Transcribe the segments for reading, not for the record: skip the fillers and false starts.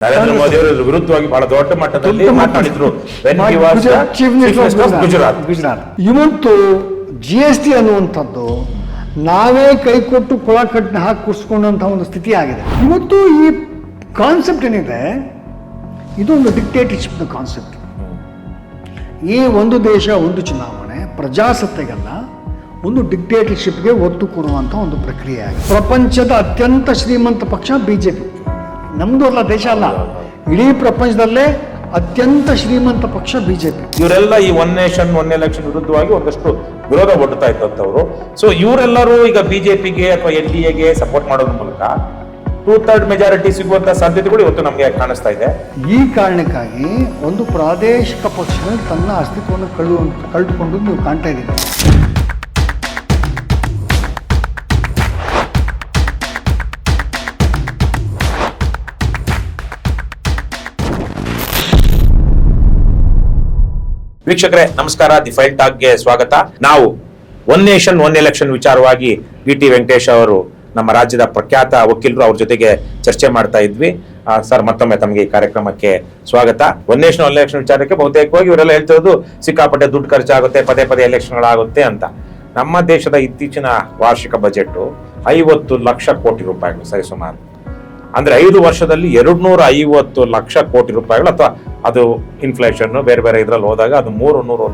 ನರೇಂದ್ರ ಮೋದಿ ಅವರ ವಿರುದ್ಧವಾಗಿ ಬಹಳ ದೊಡ್ಡ ಮಟ್ಟದಲ್ಲಿ ಮಾತನಾಡಿದ್ರು. ಗುಜರಾತ್ ಇವತ್ತು GST ಅನ್ನುವಂಥದ್ದು ನಾವೇ ಕೈ ಕೊಟ್ಟು ಕೊಳ ಕಟ್ಟಿನ ಹಾಕಿ ಕುಡಿಸ್ಕೊಂಡಂತಹ ಒಂದು ಸ್ಥಿತಿ ಆಗಿದೆ. ಇವತ್ತು ಈ ಕಾನ್ಸೆಪ್ಟ್ ಏನಿದೆ ಇದೊಂದು ಡಿಕ್ಟೇಟರ್ಶಿಪ್ ಕಾನ್ಸೆಪ್ಟ್. ಈ ಒಂದು ದೇಶ ಒಂದು ಚುನಾವಣೆ ಪ್ರಜಾಸತ್ತೆಗಲ್ಲ, ಒಂದು ಡಿಕ್ಟೇಟರ್ಶಿಪ್ಗೆ ಒತ್ತು ಕೊಡುವಂಥ ಒಂದು ಪ್ರಕ್ರಿಯೆ ಆಗಿದೆ. ಪ್ರಪಂಚದ ಅತ್ಯಂತ ಶ್ರೀಮಂತ ಪಕ್ಷ BJP. ನಮ್ದು ಅಲ್ಲ, ದೇಶ ಅಲ್ಲ, ಇಡೀ ಪ್ರಪಂಚದಲ್ಲೇ ಅತ್ಯಂತ ಶ್ರೀಮಂತ ಪಕ್ಷ BJP. ಇವರೆಲ್ಲ ಈ ಒನ್ ನೇಷನ್ ಒನ್ ಎಲೆಕ್ಷನ್ ವಿರುದ್ಧವಾಗಿ ಒಂದಷ್ಟು ವಿರೋಧ ಒಡ್ತಾ ಇತ್ತಂತವ್ರು. ಸೊ ಇವರೆಲ್ಲರೂ ಈಗ BJPಗೆ ಅಥವಾ NDAಗೆ ಸಪೋರ್ಟ್ ಮಾಡೋದ್ರ ಮೂಲಕ 2/3 ಮೆಜಾರಿಟಿ ಸಿಗುವಂತ ಸಾಧ್ಯತೆಗಳು ಇವತ್ತು ನಮಗೆ ಕಾಣಿಸ್ತಾ ಇದೆ. ಈ ಕಾರಣಕ್ಕಾಗಿ ಒಂದು ಪ್ರಾದೇಶಿಕ ಪಕ್ಷಗಳು ತನ್ನ ಅಸ್ತಿತ್ವವನ್ನು ಕಳೆದುಕೊಂಡು ನೀವು ಕಾಣ್ತಾ ಇದ್ದೀರಿ. ವೀಕ್ಷಕರೇ ನಮಸ್ಕಾರ, ದಿ ಫೈಲ್ ಟಾಕ್ಗೆ ಸ್ವಾಗತ. ನಾವು ಒನ್ ನೇಷನ್ ಒನ್ ಎಲೆಕ್ಷನ್ ವಿಚಾರವಾಗಿ BT ವೆಂಕಟೇಶ್ ಅವರು ನಮ್ಮ ರಾಜ್ಯದ ಪ್ರಖ್ಯಾತ ವಕೀಲರು, ಅವ್ರ ಜೊತೆಗೆ ಚರ್ಚೆ ಮಾಡ್ತಾ ಇದ್ವಿ. ಸರ್, ಮತ್ತೊಮ್ಮೆ ತಮಗೆ ಈ ಕಾರ್ಯಕ್ರಮಕ್ಕೆ ಸ್ವಾಗತ. ಒನ್ ನೇಷನ್ ಒನ್ ಎಲೆಕ್ಷನ್ ವಿಚಾರಕ್ಕೆ ಬಹುತೇಕವಾಗಿ ಇವರೆಲ್ಲ ಹೇಳ್ತಿರೋದು ಸಿಕ್ಕಾಪಟ್ಟೆ ದುಡ್ಡು ಖರ್ಚಾಗುತ್ತೆ, ಪದೇ ಪದೇ ಎಲೆಕ್ಷನ್ಗಳಾಗುತ್ತೆ ಅಂತ. ನಮ್ಮ ದೇಶದ ಇತ್ತೀಚಿನ ವಾರ್ಷಿಕ ಬಜೆಟ್ 50 ಲಕ್ಷ ಕೋಟಿ ರೂಪಾಯಿಗಳು ಸರಿಸುಮಾರು. ಅಂದ್ರೆ 5 ವರ್ಷದಲ್ಲಿ 250 ಲಕ್ಷ ಕೋಟಿ ರೂಪಾಯಿಗಳು, ಅಥವಾ ಅದು ಇನ್ಫ್ಲೇಷನ್ ಬೇರೆ ಬೇರೆ ಇದ್ರಲ್ಲಿ ಹೋದಾಗ ಅದು 300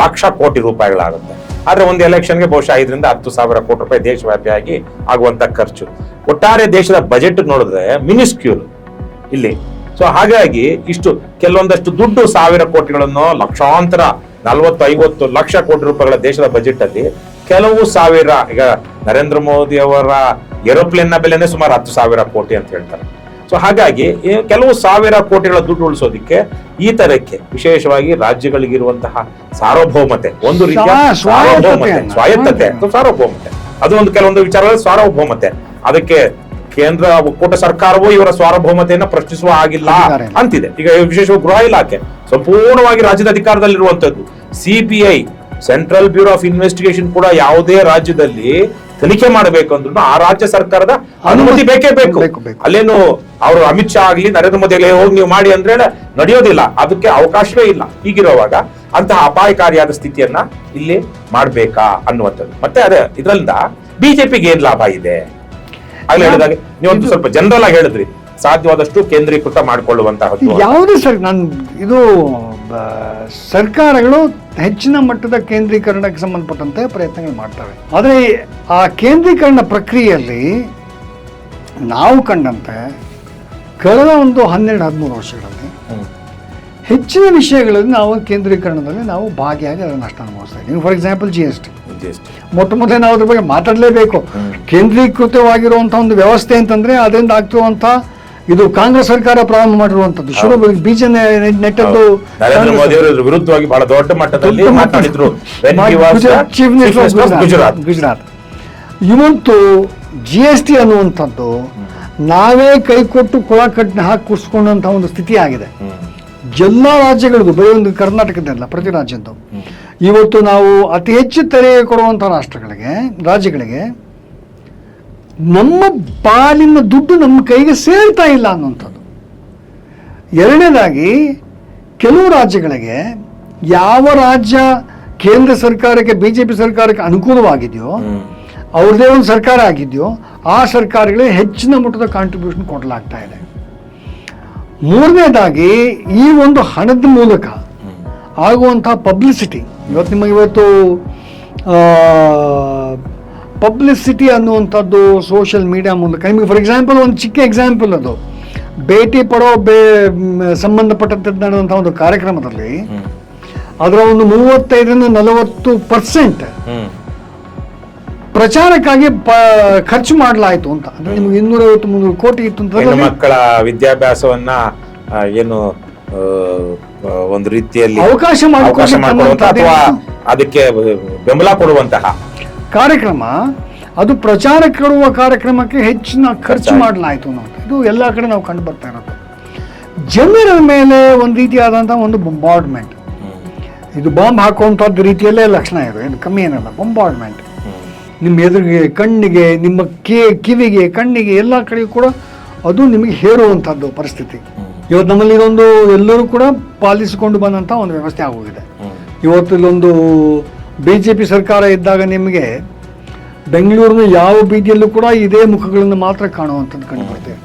ಲಕ್ಷ ಕೋಟಿ ರೂಪಾಯಿಗಳಾಗುತ್ತೆ. ಆದ್ರೆ ಒಂದು ಎಲೆಕ್ಷನ್ಗೆ ಬಹುಶಃ 5 ರಿಂದ 10 ಸಾವಿರ ಕೋಟಿ ರೂಪಾಯಿ ದೇಶವ್ಯಾಪಿಯಾಗಿ ಆಗುವಂತ ಖರ್ಚು. ಒಟ್ಟಾರೆ ದೇಶದ ಬಜೆಟ್ ನೋಡಿದ್ರೆ ಮಿನಿಸ್ಕ್ಯೂಲ್ ಇಲ್ಲಿ. ಸೊ ಹಾಗಾಗಿ ಇಷ್ಟು ಕೆಲವೊಂದಷ್ಟು ದುಡ್ಡು, ಸಾವಿರ ಕೋಟಿಗಳನ್ನು, ಲಕ್ಷಾಂತರ 40-50 ಲಕ್ಷ ಕೋಟಿ ರೂಪಾಯಿಗಳ ದೇಶದ ಬಜೆಟ್ ಅಲ್ಲಿ ಕೆಲವು ಸಾವಿರ, ಈಗ ನರೇಂದ್ರ ಮೋದಿ ಅವರ ಏರೋಪ್ಲೇನ್ ನ ಬೆಲೆನೇ ಸುಮಾರು 10,000 ಕೋಟಿ ಅಂತ ಹೇಳ್ತಾರೆ. ಸೊ ಹಾಗಾಗಿ ಕೆಲವು ಸಾವಿರ ಕೋಟಿಗಳ ದುಡ್ಡು ಉಳಿಸೋದಿಕ್ಕೆ ಈ ತರಕ್ಕೆ ವಿಶೇಷವಾಗಿ ರಾಜ್ಯಗಳಿಗಿರುವಂತಹ ಸಾರ್ವಭೌಮತೆ, ಒಂದು ರೀತಿಯ ಸ್ವಾಯತ್ತತೆ ಅಥವಾ ಸಾರ್ವಭೌಮತೆ, ಅದು ಒಂದು ಕೆಲವೊಂದು ವಿಚಾರಗಳಲ್ಲಿ ಸಾರ್ವಭೌಮತೆ, ಅದಕ್ಕೆ ಕೇಂದ್ರ ಒಕ್ಕೂಟ ಸರ್ಕಾರವೂ ಇವರ ಸಾರ್ವಭೌಮತೆಯನ್ನ ಪ್ರಶ್ನಿಸುವ ಆಗಿಲ್ಲ ಅಂತಿದೆ. ಈಗ ವಿಶೇಷವಾಗಿ ಗೃಹ ಇಲಾಖೆ ಸಂಪೂರ್ಣವಾಗಿ ರಾಜ್ಯದ ಅಧಿಕಾರದಲ್ಲಿರುವಂತದ್ದು. CBI central bureau of investigation ಕೂಡ ಯಾವುದೇ ರಾಜ್ಯದಲ್ಲಿ ತನಿಖೆ ಮಾಡಬೇಕು ಅಂದ್ರೂ ಆ ರಾಜ್ಯ ಸರ್ಕಾರದ ಅನುಮತಿ ಬೇಕೇ ಬೇಕು. ಅಲ್ಲೇನು ಅವರು ಅಮಿತ್ ಶಾ ಆಗ್ಲಿ ನರೇಂದ್ರ ಮೋದಿ ಆಗ್ಲಿ ಹೋಗಿ ನೀವು ಮಾಡಿ ಅಂದ್ರೆ ನಡೆಯೋದಿಲ್ಲ, ಅದಕ್ಕೆ ಅವಕಾಶವೇ ಇಲ್ಲ. ಹೀಗಿರುವಾಗ ಅಂತಹ ಅಪಾಯಕಾರಿಯಾದ ಸ್ಥಿತಿಯನ್ನ ಇಲ್ಲಿ ಮಾಡ್ಬೇಕಾ ಅನ್ನುವಂಥದ್ದು. ಮತ್ತೆ ಅದೇ ಇದರಿಂದ BJPಗೆ ಏನ್ ಲಾಭ ಇದೆ ಆಗ್ಲೇ ಹೇಳಿದಾಗ ನೀವೊಂದು ಸ್ವಲ್ಪ ಜನರಲ್ ಆಗಿ ಹೇಳಿದ್ರಿ, ಸಾಧ್ಯವಾದಷ್ಟು ಕೇಂದ್ರೀಕೃತ ಮಾಡಿಕೊಳ್ಳುವಂತಹದ್ದು ಯಾವುದು ಸರ್. ಇದು ಸರ್ಕಾರಗಳು ಹೆಚ್ಚಿನ ಮಟ್ಟದ ಕೇಂದ್ರೀಕರಣಕ್ಕೆ ಸಂಬಂಧಪಟ್ಟಂತೆ ಪ್ರಯತ್ನಗಳು ಮಾಡ್ತವೆ. ಆದರೆ ಆ ಕೇಂದ್ರೀಕರಣ ಪ್ರಕ್ರಿಯೆಯಲ್ಲಿ ನಾವು ಕಂಡಂತೆ ಕಳೆದ ಒಂದು 12-13 ವರ್ಷಗಳಲ್ಲಿ ಹೆಚ್ಚಿನ ವಿಷಯಗಳಲ್ಲಿ ನಾವು ಕೇಂದ್ರೀಕರಣದಲ್ಲಿ ನಾವು ಭಾಗಿಯಾಗಿ ಅದರ ನಷ್ಟ ಅನುಭವಿಸ್ತಾ ಇದ್ದೀವಿ. ಫಾರ್ ಎಕ್ಸಾಂಪಲ್ GST ಮೊದಲೇ ನಾವು ಅದ್ರ ಬಗ್ಗೆ ಮಾತಾಡಲೇಬೇಕು. ಕೇಂದ್ರೀಕೃತವಾಗಿರುವಂತಹ ಒಂದು ವ್ಯವಸ್ಥೆ ಅಂತಂದ್ರೆ ಅದರಿಂದ ಆಗ್ತಿರುವಂತ, ಇದು ಕಾಂಗ್ರೆಸ್ ಸರ್ಕಾರ ಪ್ರಾರಂಭ ಮಾಡಿರುವಂತದ್ದು, ಶುರು ಬೀಜ ನೆಟ್ಟದ್ದು ನರೇಂದ್ರ ಮೋದಿ ಅವರ ವಿರುದ್ಧವಾಗಿ ಬಹಳ ದೊಡ್ಡ ಮಟ್ಟದಲ್ಲಿ ಮಾತನಾಡಿದ್ರು. ಗುಜರಾತ್ ಇವತ್ತು GST ಅನ್ನುವಂಥದ್ದು ನಾವೇ ಕೈ ಕೊಟ್ಟು ಕೊಳ ಕಟ್ಟಿನ ಹಾಕಿ ಕುಡಿಸ್ಕೊಂಡಂತಹ ಒಂದು ಸ್ಥಿತಿ ಆಗಿದೆ. ಎಲ್ಲ ರಾಜ್ಯಗಳದ್ದು, ಬರೀ ಒಂದು ಕರ್ನಾಟಕದಲ್ಲ, ಪ್ರತಿ ರಾಜ್ಯದ್ದು. ಇವತ್ತು ನಾವು ಅತಿ ಹೆಚ್ಚು ತೆರಿಗೆ ಕೊಡುವಂತಹ ರಾಜ್ಯಗಳಿಗೆ ನಮ್ಮ ಪಾಲಿನ ದುಡ್ಡು ನಮ್ಮ ಕೈಗೆ ಸೇರ್ತಾ ಇಲ್ಲ ಅನ್ನುವಂಥದ್ದು. ಎರಡನೇದಾಗಿ ಕೆಲವು ರಾಜ್ಯಗಳಿಗೆ ಯಾವ ರಾಜ್ಯ ಕೇಂದ್ರ ಸರ್ಕಾರಕ್ಕೆ BJP ಸರ್ಕಾರಕ್ಕೆ ಅನುಕೂಲವಾಗಿದೆಯೋ, ಅವ್ರದೇ ಒಂದು ಸರ್ಕಾರ ಆಗಿದೆಯೋ ಆ ಸರ್ಕಾರಗಳಿಗೆ ಹೆಚ್ಚಿನ ಮಟ್ಟದ ಕಾಂಟ್ರಿಬ್ಯೂಷನ್ ಕೊಡಲಾಗ್ತಾ ಇದೆ. ಮೂರನೇದಾಗಿ ಈ ಒಂದು ಹಣದ ಮೂಲಕ ಆಗುವಂತಹ ಪಬ್ಲಿಸಿಟಿ, ಇವತ್ತು ಪಬ್ಲಿಸಿಟಿ ಅನ್ನುವಂಥದ್ದು ಸೋಷಿಯಲ್ ಮೀಡಿಯಾ ಮೂಲಕ. ನಿಮಗೆ ಫಾರ್ ಎಕ್ಸಾಂಪಲ್ ಒಂದು ಚಿಕ್ಕ ಎಕ್ಸಾಂಪಲ್, ಅದು ಭೇಟಿ ಪಡೋ ಸಂಬಂಧಪಟ್ಟಂತೆ ನಡೆದಂಥ ಒಂದು ಕಾರ್ಯಕ್ರಮದಲ್ಲಿ ಅದರ ಒಂದು 35-40% ಪ್ರಚಾರಕ್ಕಾಗಿ ಖರ್ಚು ಮಾಡಲಾಯಿತು ಅಂತ. ಅಂದ್ರೆ ನಿಮ್ಗೆ 250-300 ಕೋಟಿ ಇತ್ತು ಅಂತ. ಮಕ್ಕಳ ವಿದ್ಯಾಭ್ಯಾಸವನ್ನ ಏನು ಒಂದು ರೀತಿಯಲ್ಲಿ ಅವಕಾಶ ಮಾಡಿಕೊಡುವಂತಹ ಅಥವಾ ಅದಕ್ಕೆ ಬೆಂಬಲ ಕೊಡುವಂತಹ ಕಾರ್ಯಕ್ರಮ, ಅದು ಪ್ರಚಾರ ಕೊಡುವ ಕಾರ್ಯಕ್ರಮಕ್ಕೆ ಹೆಚ್ಚಿನ ಖರ್ಚು ಮಾಡಲಾಯಿತು ಅನ್ನೋದು. ಇದು ಎಲ್ಲ ಕಡೆ ನಾವು ಕಂಡು ಬರ್ತಾ ಇರೋದು. ಜನರ ಮೇಲೆ ಒಂದು ರೀತಿಯಾದಂತಹ ಒಂದು ಬೊಂಬಾರ್ಡ್ಮೆಂಟ್, ಇದು ಬಾಂಬ್ ಹಾಕುವಂಥದ್ದು ರೀತಿಯಲ್ಲೇ ಲಕ್ಷಣ ಇದೆ, ಇದು ಕಮ್ಮಿ ಏನಲ್ಲ. ಬೊಂಬಾರ್ಡ್ಮೆಂಟ್ ನಿಮ್ಮ ಎದುರಿಗೆ, ಕಣ್ಣಿಗೆ, ನಿಮ್ಮ ಕಿವಿಗೆ, ಕಣ್ಣಿಗೆ, ಎಲ್ಲ ಕಡೆಗೂ ಕೂಡ ಅದು ನಿಮಗೆ ಹೇರುವಂಥದ್ದು ಪರಿಸ್ಥಿತಿ. ಇವತ್ತು ನಮ್ಮಲ್ಲಿ ಇದೊಂದು ಎಲ್ಲರೂ ಕೂಡ ಪಾಲಿಸಿಕೊಂಡು ಬಂದಂಥ ಒಂದು ವ್ಯವಸ್ಥೆ ಆಗೋಗಿದೆ. ಇವತ್ತು ಇಲ್ಲೊಂದು BJP ಸರ್ಕಾರ ಇದ್ದಾಗ ನಿಮಗೆ ಬೆಂಗಳೂರಿನ ಯಾವ ಬೀದಿಯಲ್ಲೂ ಕೂಡ ಇದೇ ಮುಖಗಳನ್ನು ಮಾತ್ರ ಕಾಣುವಂಥದ್ದು ಕಂಡು ಬರ್ತೇವೆ.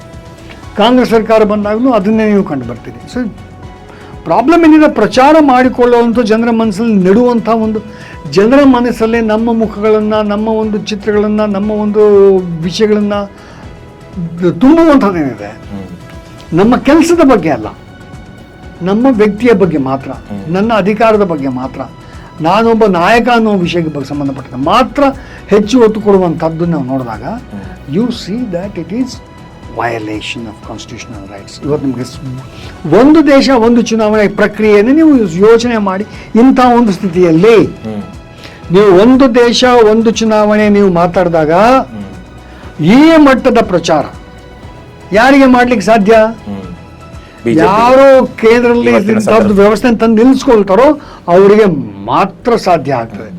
ಕಾಂಗ್ರೆಸ್ ಸರ್ಕಾರ ಬಂದಾಗಲೂ ಅದನ್ನೇ ನೀವು ಕಂಡು ಬರ್ತೀರಿ. ಸೊ ಪ್ರಾಬ್ಲಮ್ ಏನಿದೆ, ಪ್ರಚಾರ ಮಾಡಿಕೊಳ್ಳುವಂಥ ಜನರ ಮನಸ್ಸಲ್ಲಿ ನೆಡುವಂಥ ಒಂದು ಜನರ ಮನಸ್ಸಲ್ಲಿ ನಮ್ಮ ಮುಖಗಳನ್ನು, ನಮ್ಮ ಒಂದು ಚಿತ್ರಗಳನ್ನು, ನಮ್ಮ ಒಂದು ವಿಷಯಗಳನ್ನು ತುಂಬುವಂಥದ್ದೇನಿದೆ, ನಮ್ಮ ಕೆಲಸದ ಬಗ್ಗೆ ಅಲ್ಲ, ನಮ್ಮ ವ್ಯಕ್ತಿಯ ಬಗ್ಗೆ ಮಾತ್ರ, ನನ್ನ ಅಧಿಕಾರದ ಬಗ್ಗೆ ಮಾತ್ರ, ನಾನೊಬ್ಬ ನಾಯಕ ಅನ್ನೋ ವಿಷಯಕ್ಕೆ ಬಗ್ಗೆ ಸಂಬಂಧಪಟ್ಟಂತೆ ಮಾತ್ರ ಹೆಚ್ಚು ಒತ್ತು ಕೊಡುವಂಥದ್ದು ನಾವು ನೋಡಿದಾಗ U see that it is violation of constitutional rights. ಇವತ್ತು ನಿಮಗೆ ಒಂದು ದೇಶ ಒಂದು ಚುನಾವಣೆ ಪ್ರಕ್ರಿಯೆಯನ್ನು ನೀವು ಯೋಚನೆ ಮಾಡಿ, ಇಂಥ ಒಂದು ಸ್ಥಿತಿಯಲ್ಲಿ ನೀವು ಒಂದು ದೇಶ ಒಂದು ಚುನಾವಣೆ ನೀವು ಮಾತಾಡಿದಾಗ ಈ ಮಟ್ಟದ ಪ್ರಚಾರ ಯಾರಿಗೆ ಮಾಡ್ಲಿಕ್ಕೆ ಸಾಧ್ಯ? ಯಾರೋ ಕೇಂದ್ರದಲ್ಲಿ ವ್ಯವಸ್ಥೆ ತಂದು ನಿಲ್ಲಿಸ್ಕೊಳ್ತಾರೋ ಅವರಿಗೆ ಮಾತ್ರ ಸಾಧ್ಯ ಆಗ್ತದೆ.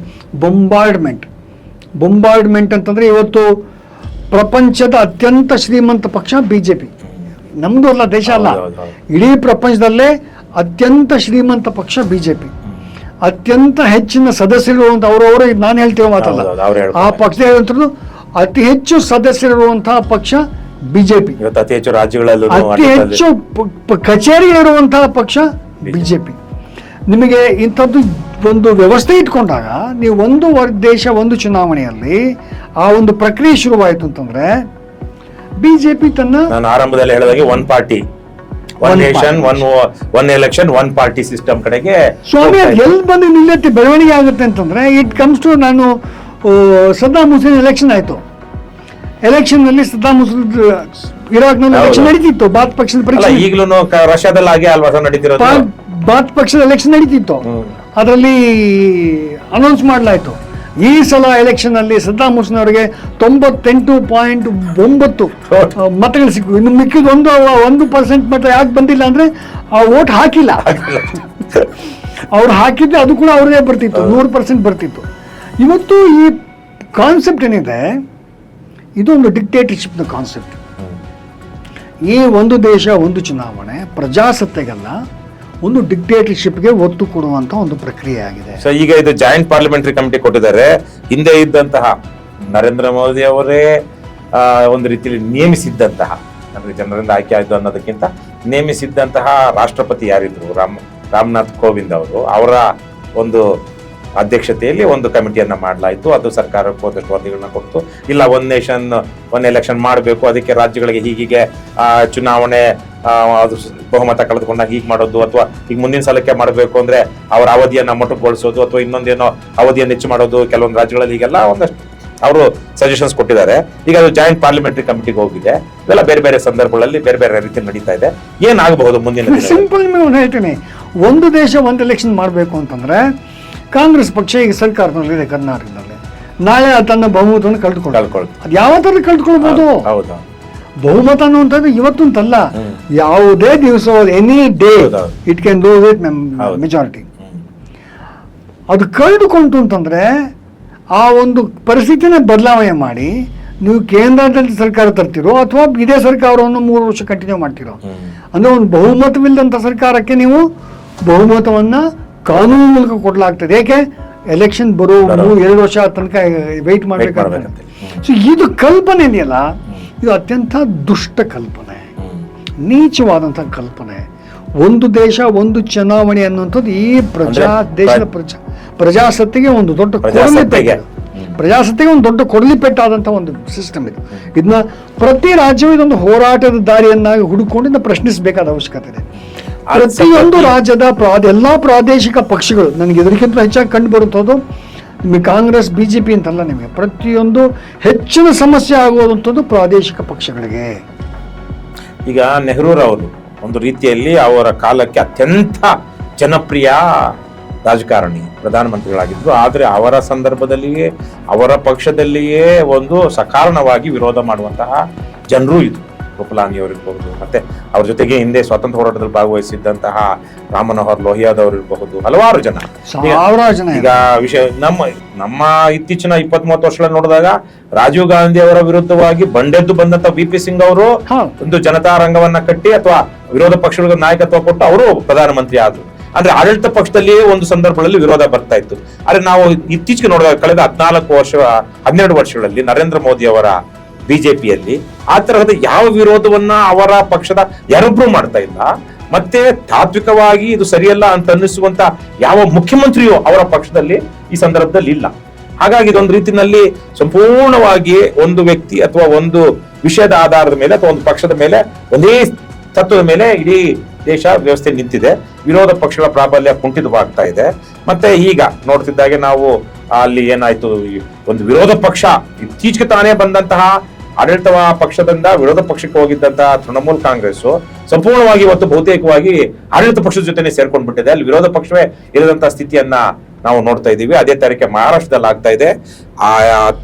ಬೊಂಬಾರ್ಡ್ಮೆಂಟ್ ಅಂತಂದ್ರೆ ಇವತ್ತು ಪ್ರಪಂಚದ ಅತ್ಯಂತ ಶ್ರೀಮಂತ ಪಕ್ಷ BJP. ನಮ್ದು ಅಲ್ಲ, ದೇಶ ಅಲ್ಲ, ಇಡೀ ಪ್ರಪಂಚದಲ್ಲೇ ಅತ್ಯಂತ ಶ್ರೀಮಂತ ಪಕ್ಷ BJP. ಅತ್ಯಂತ ಹೆಚ್ಚಿನ ಸದಸ್ಯರಿರುವಂತ ಅವರು ನಾನು ಹೇಳ್ತಿರೋ ಮಾತಲ್ಲ, ಆ ಪಕ್ಷ ಹೇಳುವಂಥದ್ದು ಅತಿ ಹೆಚ್ಚು ಸದಸ್ಯರಿರುವಂತಹ ಪಕ್ಷ BJP. ಅತಿ ಹೆಚ್ಚು ರಾಜ್ಯಗಳಲ್ಲೂ ಅತಿ ಹೆಚ್ಚು ಕಚೇರಿಗಳಿರುವಂತಹ ಪಕ್ಷ BJP. ನಿಮಗೆ ಇಂಥದ್ದು ಒಂದು ವ್ಯವಸ್ಥೆ ಇಟ್ಕೊಂಡಾಗ ನೀವು ಒಂದು ದೇಶ ಒಂದು ಚುನಾವಣೆಯಲ್ಲಿ ಆ ಒಂದು ಪ್ರಕ್ರಿಯೆ ಶುರುವಾಯಿತು ಅಂತಂದ್ರೆ BJP ತನ್ನ, ನಾನು ಆರಂಭದಲ್ಲಿ ಹೇಳಿದಾಗೆ one party one nation one election one party system ಕಡೆಗೆ ಸ್ವಾಮಿ ಎಲ್ಲಿ ಬಂದು ನಿಲ್ಲತ್ತೆ ಬೆಳವಣಿಗೆ ಆಗುತ್ತೆ ಅಂತಂದ್ರೆ ಇಟ್ ಕಮ್ಸ್ ಟು, ನಾನು ಸದ್ದಾಮ್ ಹುಸೇನ್ ಎಲೆಕ್ಷನ್ ಆಯ್ತು, ಎಲೆಕ್ಷನ್ ನಲ್ಲಿ ಸದ್ದಾಮ್ ಹುಸೇನ್ ಇರಾಕ್ನಲ್ಲಿ ಎಲೆಕ್ಷನ್ ನಡೀತಿತ್ತು, ಬಾತ್ ಪಕ್ಷದ ಪರೀಕ್ಷೆ. ಈಗಲೂ ರಷ್ಯಾದಲ್ಲಿ ಹಾಗೆ ಅಲ್ವಾ ನಡೀತಿರೋದು, ಬಾತ್ ಪಕ್ಷದ ಎಲೆಕ್ಷನ್ ನಡೀತಿತ್ತು, ಅದರಲ್ಲಿ ಅನೌನ್ಸ್ ಮಾಡಲಾಯ್ತು ಈ ಸಲ ಎಲೆಕ್ಷನ್ ಅಲ್ಲಿ ಸದ್ದಾಮ್ ಹುಸೇನ್ ಅವರಿಗೆ 98.9 ಮತಗಳು ಸಿಕ್ಕು. ಇನ್ನು ಮಿಕ್ಕಿದ 1% ಮತ ಯಾಕೆ ಬಂದಿಲ್ಲ ಅಂದ್ರೆ ಆ ವೋಟ್ ಹಾಕಿಲ್ಲ, ಅವ್ರು ಹಾಕಿದ್ರೆ ಅದು ಕೂಡ ಅವ್ರದೇ ಬರ್ತಿತ್ತು, 100% ಬರ್ತಿತ್ತು. ಇವತ್ತು ಈ ಕಾನ್ಸೆಪ್ಟ್ ಏನಿದೆ ಇದು ಒಂದು ಡಿಕ್ಟೇಟರ್ಶಿಪ್ನ ಕಾನ್ಸೆಪ್ಟ್. ಈ ಒಂದು ದೇಶ ಒಂದು ಚುನಾವಣೆ ಪ್ರಜಾಸತ್ತೆಗಲ್ಲ, ಒಂದು ಡಿಕ್ಟೇಟರ್ಶಿಪ್ಗೆ ಒತ್ತು ಕೊಡುವಂತ ಒಂದು ಪ್ರಕ್ರಿಯೆ ಆಗಿದೆ. ಸೊ ಈಗ ಇದು ಜಾಯಿಂಟ್ ಪಾರ್ಲಿಮೆಂಟರಿ ಕಮಿಟಿ ಕೊಟ್ಟಿದ್ದಾರೆ. ಹಿಂದೆ ಇದ್ದಂತಹ ನರೇಂದ್ರ ಮೋದಿ ಅವರೇ ಒಂದು ರೀತಿಯಲ್ಲಿ ನೇಮಿಸಿದ್ದಂತಹ, ಅಂದ್ರೆ ಜನರಿಂದ ಆಯ್ಕೆ ಆಯ್ತು ಅನ್ನೋದಕ್ಕಿಂತ ನೇಮಿಸಿದ್ದಂತಹ ರಾಷ್ಟ್ರಪತಿ ಯಾರಿದ್ರು, ರಾಮನಾಥ್ ಕೋವಿಂದ್ ಅವರು, ಅವರ ಒಂದು ಅಧ್ಯಕ್ಷತೆಯಲ್ಲಿ ಒಂದು ಕಮಿಟಿಯನ್ನ ಮಾಡಲಾಯಿತು. ಅದು ಸರ್ಕಾರಕ್ಕೆ ಒಂದಷ್ಟು ವರದಿಗಳನ್ನ ಕೊಟ್ಟು, ಇಲ್ಲ ಒನ್ ನೇಷನ್ ಒನ್ ಎಲೆಕ್ಷನ್ ಮಾಡಬೇಕು, ಅದಕ್ಕೆ ರಾಜ್ಯಗಳಿಗೆ ಹೀಗೆ ಚುನಾವಣೆ ಅದು ಬಹುಮತ ಕಳೆದುಕೊಂಡಾಗ ಹೀಗೆ ಮಾಡೋದು, ಅಥವಾ ಈಗ ಮುಂದಿನ ಸಲಕ್ಕೆ ಮಾಡಬೇಕು ಅಂದ್ರೆ ಅವರ ಅವಧಿಯನ್ನ ಮೊಟಕುಗೊಳಿಸೋದು, ಅಥವಾ ಇನ್ನೊಂದೇನೋ ಅವಧಿಯನ್ನು ಹೆಚ್ಚು ಮಾಡೋದು ಕೆಲವೊಂದು ರಾಜ್ಯಗಳಲ್ಲಿ, ಹೀಗೆಲ್ಲ ಒಂದಷ್ಟು ಅವರು ಸಜೆಷನ್ಸ್ ಕೊಟ್ಟಿದ್ದಾರೆ. ಈಗ ಅದು ಜಾಯಿಂಟ್ ಪಾರ್ಲಿಮೆಂಟರಿ ಕಮಿಟಿಗೆ ಹೋಗಿದೆ. ಇದೆಲ್ಲ ಬೇರೆ ಬೇರೆ ಸಂದರ್ಭಗಳಲ್ಲಿ ಬೇರೆ ಬೇರೆ ರೀತಿ ನಡೀತಾ ಇದೆ. ಏನಾಗಬಹುದು ಮುಂದಿನ? ಸಿಂಪಲ್ ಹೇಳ್ತೀನಿ, ಒಂದು ದೇಶ ಒಂದು ಎಲೆಕ್ಷನ್ ಮಾಡಬೇಕು ಅಂತಂದ್ರೆ ಕಾಂಗ್ರೆಸ್ ಪಕ್ಷ ಈಗ ಸರ್ಕಾರದಲ್ಲಿದೆ ಕರ್ನಾಟಕದಲ್ಲಿ, ನಾಳೆ ತನ್ನ ಬಹುಮತವನ್ನು ಕಳೆದುಕೊಳ್ಳೋದು. ಅದು ಯಾವ ತರ ಕಳೆದುಕೊಳ್ಬಹುದು? ಬಹುಮತ ಅನ್ನುವಂಥದ್ದು ಇವತ್ತಂತಲ್ಲ, ಯಾವುದೇ ದಿವಸ, any day it can lose it majority. ಅದು ಕಳೆದುಕೊಂತು ಅಂತಂದ್ರೆ ಆ ಒಂದು ಪರಿಸ್ಥಿತಿನ ಬದಲಾವಣೆ ಮಾಡಿ ನೀವು ಕೇಂದ್ರದಲ್ಲಿ ಸರ್ಕಾರ ತರ್ತಿರೋ ಅಥವಾ ಇದೇ ಸರ್ಕಾರವನ್ನು 3 ವರ್ಷ ಕಂಟಿನ್ಯೂ ಮಾಡ್ತಿರೋ, ಅಂದ್ರೆ ಒಂದು ಬಹುಮತವಿಲ್ಲದಂತ ಸರ್ಕಾರಕ್ಕೆ ನೀವು ಬಹುಮತವನ್ನ ಕಾನೂನು ಮೂಲಕ ಕೊಡಲಾಗ್ತದೆ. ಏಕೆ? ಎಲೆಕ್ಷನ್ ಬರೋ 2 ವರ್ಷ ತನಕ ವೆಯ್ಟ್ ಮಾಡ್ಬೇಕಾಗ್ತದೆ. ಸೊ ಇದು ಕಲ್ಪನೆ ಇದೆಯಲ್ಲ, ಇದು ಅತ್ಯಂತ ದುಷ್ಟ ಕಲ್ಪನೆ, ನೀಚವಾದಂತಹ ಕಲ್ಪನೆ. ಒಂದು ದೇಶ ಒಂದು ಚುನಾವಣೆ ಅನ್ನುವಂಥದ್ದು ಈ ದೇಶದ ಪ್ರಜಾಸತ್ತೆಗೆ ಒಂದು ದೊಡ್ಡ ಪ್ರಜಾಸತ್ತೆಗೆ ಒಂದು ದೊಡ್ಡ ಕೊಡಲಿಪೆಟ್ಟಾದಂತಹ ಒಂದು ಸಿಸ್ಟಮ್ ಇದು. ಇದನ್ನ ಪ್ರತಿ ರಾಜ್ಯವು ಇದೊಂದು ಹೋರಾಟದ ದಾರಿಯನ್ನಾಗಿ ಹುಡುಕೊಂಡು ಇದನ್ನ ಪ್ರಶ್ನಿಸಬೇಕಾದ ಅವಶ್ಯಕತೆ ಇದೆ. ಪ್ರತಿಯೊಂದು ರಾಜ್ಯದ ಎಲ್ಲಾ ಪ್ರಾದೇಶಿಕ ಪಕ್ಷಗಳು, ನನಗೆ ಇದಕ್ಕಿಂತ ಹೆಚ್ಚಾಗಿ ಕಂಡು ಬರುತ್ತದು ನಿಮಗೆ ಕಾಂಗ್ರೆಸ್ BJP ಅಂತಲ್ಲ, ನಿಮಗೆ ಪ್ರತಿಯೊಂದು ಹೆಚ್ಚಿನ ಸಮಸ್ಯೆ ಆಗುವಂಥದ್ದು ಪ್ರಾದೇಶಿಕ ಪಕ್ಷಗಳಿಗೆ. ಈಗ ನೆಹರೂರವರು ಒಂದು ರೀತಿಯಲ್ಲಿ ಅವರ ಕಾಲಕ್ಕೆ ಅತ್ಯಂತ ಜನಪ್ರಿಯ ರಾಜಕಾರಣಿ, ಪ್ರಧಾನಮಂತ್ರಿಗಳಾಗಿದ್ರು. ಆದರೆ ಅವರ ಸಂದರ್ಭದಲ್ಲಿಯೇ ಅವರ ಪಕ್ಷದಲ್ಲಿಯೇ ಒಂದು ಸಕಾರಣವಾಗಿ ವಿರೋಧ ಮಾಡುವಂತಹ ಜನರು ಇದ್ರು. ಕೃಪಲಾನಿ ಅವರು ಇರಬಹುದು, ಮತ್ತೆ ಅವ್ರ ಜೊತೆಗೆ ಹಿಂದೆ ಸ್ವಾತಂತ್ರ್ಯ ಹೋರಾಟದಲ್ಲಿ ಭಾಗವಹಿಸಿದ್ದಂತಹ ರಾಮ್ ಮನೋಹರ್ ಲೋಹಿಯಾದವರು ಇರಬಹುದು, ಹಲವಾರು ಜನ. ಸಾವಿರಾರು ಜನ. ಈಗ ವಿಷಯ ನಮ್ಮ ಇತ್ತೀಚಿನ 20-30 ವರ್ಷಗಳ ನೋಡಿದಾಗ ರಾಜೀವ್ ಗಾಂಧಿ ಅವರ ವಿರುದ್ಧವಾಗಿ ಬಂಡೆದ್ದು ಬಂದಂತ VP ಸಿಂಗ್ ಅವರು ಒಂದು ಜನತಾ ರಂಗವನ್ನ ಕಟ್ಟಿ ಅಥವಾ ವಿರೋಧ ಪಕ್ಷಗಳಿಗೆ ನಾಯಕತ್ವ ಕೊಟ್ಟು ಅವರು ಪ್ರಧಾನಮಂತ್ರಿ ಆದ್ರು. ಅಂದ್ರೆ ಆಡಳಿತ ಪಕ್ಷದಲ್ಲಿಯೇ ಒಂದು ಸಂದರ್ಭಗಳಲ್ಲಿ ವಿರೋಧ ಬರ್ತಾ ಇತ್ತು. ಆದ್ರೆ ನಾವು ಇತ್ತೀಚೆಗೆ ನೋಡಿದಾಗ ಕಳೆದ 12 ವರ್ಷಗಳಲ್ಲಿ ನರೇಂದ್ರ ಮೋದಿ ಅವರ ಬಿಜೆಪಿಯಲ್ಲಿ ಆ ತರಹದ ಯಾವ ವಿರೋಧವನ್ನ ಅವರ ಪಕ್ಷದ ಯಾರೊಬ್ರು ಮಾಡ್ತಾ ಇಲ್ಲ. ಮತ್ತೆ ತಾತ್ವಿಕವಾಗಿ ಇದು ಸರಿಯಲ್ಲ ಅಂತ ಅನ್ನಿಸುವಂತ ಯಾವ ಮುಖ್ಯಮಂತ್ರಿಯೋ ಅವರ ಪಕ್ಷದಲ್ಲಿ ಈ ಸಂದರ್ಭದಲ್ಲಿ ಇಲ್ಲ. ಹಾಗಾಗಿ ಇದೊಂದು ರೀತಿಯಲ್ಲಿ ಸಂಪೂರ್ಣವಾಗಿ ಒಂದು ವ್ಯಕ್ತಿ ಅಥವಾ ಒಂದು ವಿಷಯದ ಆಧಾರದ ಮೇಲೆ ಅಥವಾ ಒಂದು ಪಕ್ಷದ ಮೇಲೆ ಒಂದೇ ತತ್ವದ ಮೇಲೆ ಇಡೀ ದೇಶ ವ್ಯವಸ್ಥೆ ನಿಂತಿದೆ. ವಿರೋಧ ಪಕ್ಷಗಳ ಪ್ರಾಬಲ್ಯ ಕುಂಠಿತವಾಗ್ತಾ ಇದೆ. ಮತ್ತೆ ಈಗ ನೋಡ್ತಿದ್ದಾಗೆ ನಾವು ಅಲ್ಲಿ ಏನಾಯ್ತು, ಒಂದು ವಿರೋಧ ಪಕ್ಷ ಇತ್ತೀಚೆಗೆ ತಾನೇ ಬಂದಂತಹ ಆಡಳಿತ ಪಕ್ಷದಿಂದ ವಿರೋಧ ಪಕ್ಷಕ್ಕೆ ಹೋಗಿದ್ದಂತಹ ತೃಣಮೂಲ ಕಾಂಗ್ರೆಸ್ ಸಂಪೂರ್ಣವಾಗಿ ಇವತ್ತು ಬಹುತೇಕವಾಗಿ ಆಡಳಿತ ಪಕ್ಷದ ಜೊತೆನೆ ಸೇರ್ಕೊಂಡ್ಬಿಟ್ಟಿದೆ. ಅಲ್ಲಿ ವಿರೋಧ ಪಕ್ಷವೇ ಇರದಂತಹ ಸ್ಥಿತಿಯನ್ನ ನಾವು ನೋಡ್ತಾ ಇದ್ದೀವಿ. ಅದೇ ತರಕ್ಕೆ ಮಹಾರಾಷ್ಟ್ರದಲ್ಲಿ ಆಗ್ತಾ ಇದೆ,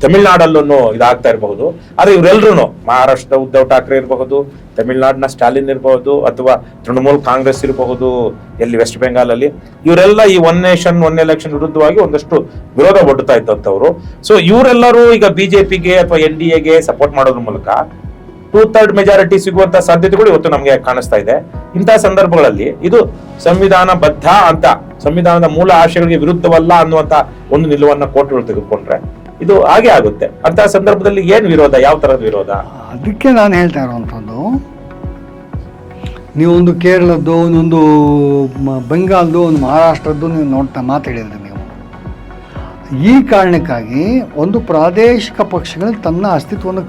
ತಮಿಳ್ನಾಡಲ್ಲೂ ಇದಾಗ್ತಾ ಇರಬಹುದು. ಆದ್ರೆ ಇವರೆಲ್ಲರೂ ಮಹಾರಾಷ್ಟ್ರದ ಉದ್ಧವ್ ಠಾಕ್ರೆ ಇರಬಹುದು, ತಮಿಳ್ನಾಡಿನ ಸ್ಟಾಲಿನ್ ಇರಬಹುದು, ಅಥವಾ ತೃಣಮೂಲ ಕಾಂಗ್ರೆಸ್ ಇರಬಹುದು, ಎಲ್ಲಿ ವೆಸ್ಟ್ ಬೆಂಗಾಲ್ ಅಲ್ಲಿ, ಇವರೆಲ್ಲ ಈ ಒನ್ ನೇಷನ್ ಒನ್ ಎಲೆಕ್ಷನ್ ವಿರುದ್ಧವಾಗಿ ಒಂದಷ್ಟು ವಿರೋಧ ಒಡ್ಡುತ್ತಾ ಇದ್ದಂಥವ್ರು. ಸೊ ಇವರೆಲ್ಲರೂ ಈಗ ಬಿಜೆಪಿಗೆ ಅಥವಾ NDAಗೆ ಸಪೋರ್ಟ್ ಮಾಡೋದ್ರ ಮೂಲಕ 2/3 ಮೆಜಾರಿಟಿ ಸಿಗುವಂತ ಸಾಧ್ಯತೆಗಳು ಇವತ್ತು ನಮಗೆ ಕಾಣಿಸ್ತಾ ಇದೆ. ಇಂತಹ ಸಂದರ್ಭಗಳಲ್ಲಿ ಇದು ಸಂವಿಧಾನಬದ್ಧ ಅಂತ, ಸಂವಿಧಾನದ ಮೂಲ ಆಶಯಗಳಿಗೆ ವಿರುದ್ಧವಲ್ಲ ಅನ್ನುವಂತ ಒಂದು ನಿಲುವನ್ನ ಕೋರ್ಟ್ಗಳು ತೆಗೆದುಕೊಂಡ್ರೆ ಇದು ಹಾಗೆ ಆಗುತ್ತೆ. ಅಂತಹ ಸಂದರ್ಭದಲ್ಲಿ ಏನ್ ವಿರೋಧ, ಯಾವ ತರದ ವಿರೋಧ? ಅದಕ್ಕೆ ನಾನು ಹೇಳ್ತಾ ಇರುವಂಥದ್ದು, ನೀವೊಂದು ಕೇರಳದ್ದು, ಒಂದೊಂದು ಬೆಂಗಾಲ್ದು, ಒಂದು ಮಹಾರಾಷ್ಟ್ರದ್ದು ನೀವು ನೋಡ್ತಾ ಮಾತಾಡಿದ್ರಿ ನೀವು. ಈ ಕಾರಣಕ್ಕಾಗಿ ಒಂದು ಪ್ರಾದೇಶಿಕ ಪಕ್ಷಗಳು ತನ್ನ ಅಸ್ತಿತ್ವವನ್ನು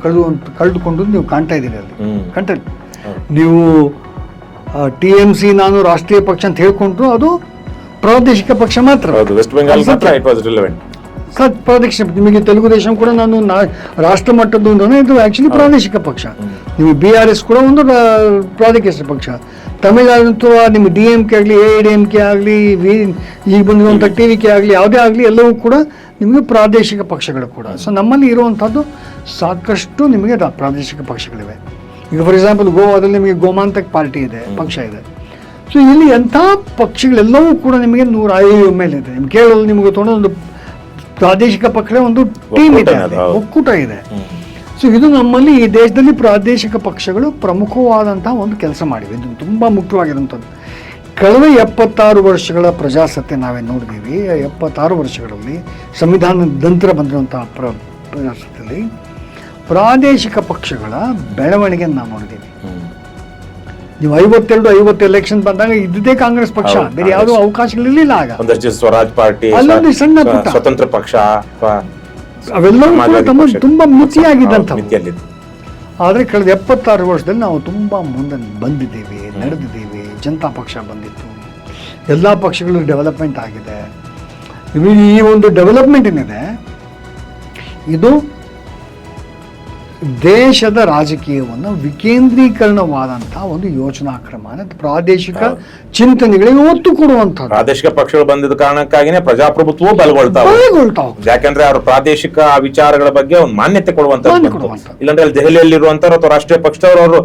ಕಳೆದುಕೊಂಡು ನೀವು ಕಾಣ್ತಾ ಇದ್ದೀರಿ ಅಲ್ಲಿ. ನೀವು TMC ನಾನು ರಾಷ್ಟ್ರೀಯ ಪಕ್ಷ ಅಂತ ಹೇಳ್ಕೊಂಡ್ರು ಅದು ಪ್ರಾದೇಶಿಕ ಪಕ್ಷ ಮಾತ್ರ. ವೆಸ್ಟ್ ಬೆಂಗಾಲ್ ಮಾತ್ರ ಇಟ್ ವಾಸ್ ರಿಲೆವೆಂಟ್. ಪ್ರಾದೇಶಿಕ, ನಿಮಗೆ ತೆಲುಗುದೇಶಂ ಕೂಡ ನಾನು ರಾಷ್ಟ್ರ ಮಟ್ಟದ್ದು ಇದು ಆಕ್ಚುಲಿ ಪ್ರಾದೇಶಿಕ ಪಕ್ಷ. ನಿಮಗೆ BRS ಕೂಡ ಒಂದು ಪ್ರಾದೇಶಿಕ ಪಕ್ಷ. ತಮಿಳುನಾಡು ನಿಮಗೆ DMK ಆಗಲಿ, AIDMK ಆಗಲಿ, ಈಗ ಬಂದಿರುವಂಥ TVK ಆಗಲಿ, ಯಾವುದೇ ಆಗಲಿ, ಎಲ್ಲವೂ ಕೂಡ ನಿಮಗೆ ಪ್ರಾದೇಶಿಕ ಪಕ್ಷಗಳು ಕೂಡ. ಸೊ ನಮ್ಮಲ್ಲಿ ಇರುವಂಥದ್ದು ಸಾಕಷ್ಟು ನಿಮಗೆ ಪ್ರಾದೇಶಿಕ ಪಕ್ಷಗಳಿವೆ. ಈಗ ಫಾರ್ ಎಕ್ಸಾಂಪಲ್ ಗೋವಾದಲ್ಲಿ ನಿಮಗೆ ಗೋಮಾಂತಕ್ ಪಾರ್ಟಿ ಇದೆ, ಪಕ್ಷ ಇದೆ. ಸೊ ಇಲ್ಲಿ ಎಂಥ ಪಕ್ಷಗಳೆಲ್ಲವೂ ಕೂಡ ನಿಮಗೆ 105 ಮೇಲೆ ಇದೆ. ನಿಮ್ಗೆ ಕೇರಳದಲ್ಲಿ ನಿಮಗೆ ತೊಗೊಂಡು ಪ್ರಾದೇಶಿಕ ಪಕ್ಷದ ಒಂದು ಟೀಮ್ ಇದೆ, ಒಕ್ಕೂಟ ಇದೆ. ಸೊ ಇದು ನಮ್ಮಲ್ಲಿ ಈ ದೇಶದಲ್ಲಿ ಪ್ರಾದೇಶಿಕ ಪಕ್ಷಗಳು ಪ್ರಮುಖವಾದಂತಹ ಒಂದು ಕೆಲಸ ಮಾಡಿವೆ. ಇದು ತುಂಬ ಮುಖ್ಯವಾಗಿರುವಂಥದ್ದು. ಕಳೆದ 76 ವರ್ಷಗಳ ಪ್ರಜಾಸತ್ತೆ ನಾವೇ ನೋಡಿದ್ದೀವಿ. 76 ವರ್ಷಗಳಲ್ಲಿ ಸಂವಿಧಾನದ ನಂತರ ಬಂದಿರುವಂತಹ ಪ್ರಜಾಸತ್ತೆಯಲ್ಲಿ ಪ್ರಾದೇಶಿಕ ಪಕ್ಷಗಳ ಬೆಳವಣಿಗೆಯನ್ನು ನಾವು ನೋಡಿದ್ದೀವಿ. ನೀವು 52 ಎಲೆಕ್ಷನ್ ಬಂದಾಗ ಇದ್ದೇ ಕಾಂಗ್ರೆಸ್ ಪಕ್ಷ, ಬೇರೆ ಯಾವುದೋ ಅವಕಾಶಗಳಿರಲಿಲ್ಲ. ಆಗ ಒಂದಷ್ಟು ಸ್ವರಾಜ್ ಪಾರ್ಟಿ, ಅಲ್ಲೊಂದು ಸಣ್ಣ ಪುಟ್ಟ ಸ್ವತಂತ್ರ ಪಕ್ಷ, ಅವೆಲ್ಲವೂ ಕೂಡ ತುಂಬಾ ಮಿತಿಯಾಗಿದ್ದಂಥವು. ಆದರೆ ಕಳೆದ 76 ವರ್ಷದಲ್ಲಿ ನಾವು ತುಂಬಾ ಮುಂದೆ ಬಂದಿದ್ದೀವಿ, ನಡೆದಿದ್ದೀವಿ. ಜನತಾ ಪಕ್ಷ ಬಂದಿತ್ತು, ಎಲ್ಲ ಪಕ್ಷಗಳು ಡೆವಲಪ್ಮೆಂಟ್ ಆಗಿದೆ. ಈ ಒಂದು ಡೆವಲಪ್ಮೆಂಟ್ ಏನಿದೆ ಇದು ದೇಶದ ರಾಜಕೀಯವನ್ನು ವಿಕೇಂದ್ರೀಕರಣವಾದಂತಹ ಒಂದು ಯೋಜನಾ ಕ್ರಮ, ಪ್ರಾದೇಶಿಕ ಚಿಂತನೆಗಳಿಗೆ ಒತ್ತು ಕೊಡುವಂಥದ್ದು. ಪ್ರಾದೇಶಿಕ ಪಕ್ಷಗಳು ಬಂದಿದ್ದ ಕಾರಣಕ್ಕಾಗಿನೇ ಪ್ರಜಾಪ್ರಭುತ್ವವು ಬಲಗೊಳ್ತಾವೆ. ಯಾಕಂದ್ರೆ ಅವರು ಪ್ರಾದೇಶಿಕ ವಿಚಾರಗಳ ಬಗ್ಗೆ ಒಂದು ಮಾನ್ಯತೆ ಕೊಡುವಂಥದ್ದು. ಇಲ್ಲಾಂದ್ರೆ ಅಲ್ಲಿ ದೆಹಲಿಯಲ್ಲಿರುವಂತವ್ರು ಅಥವಾ ರಾಷ್ಟ್ರೀಯ ಪಕ್ಷದವರು ಅವರು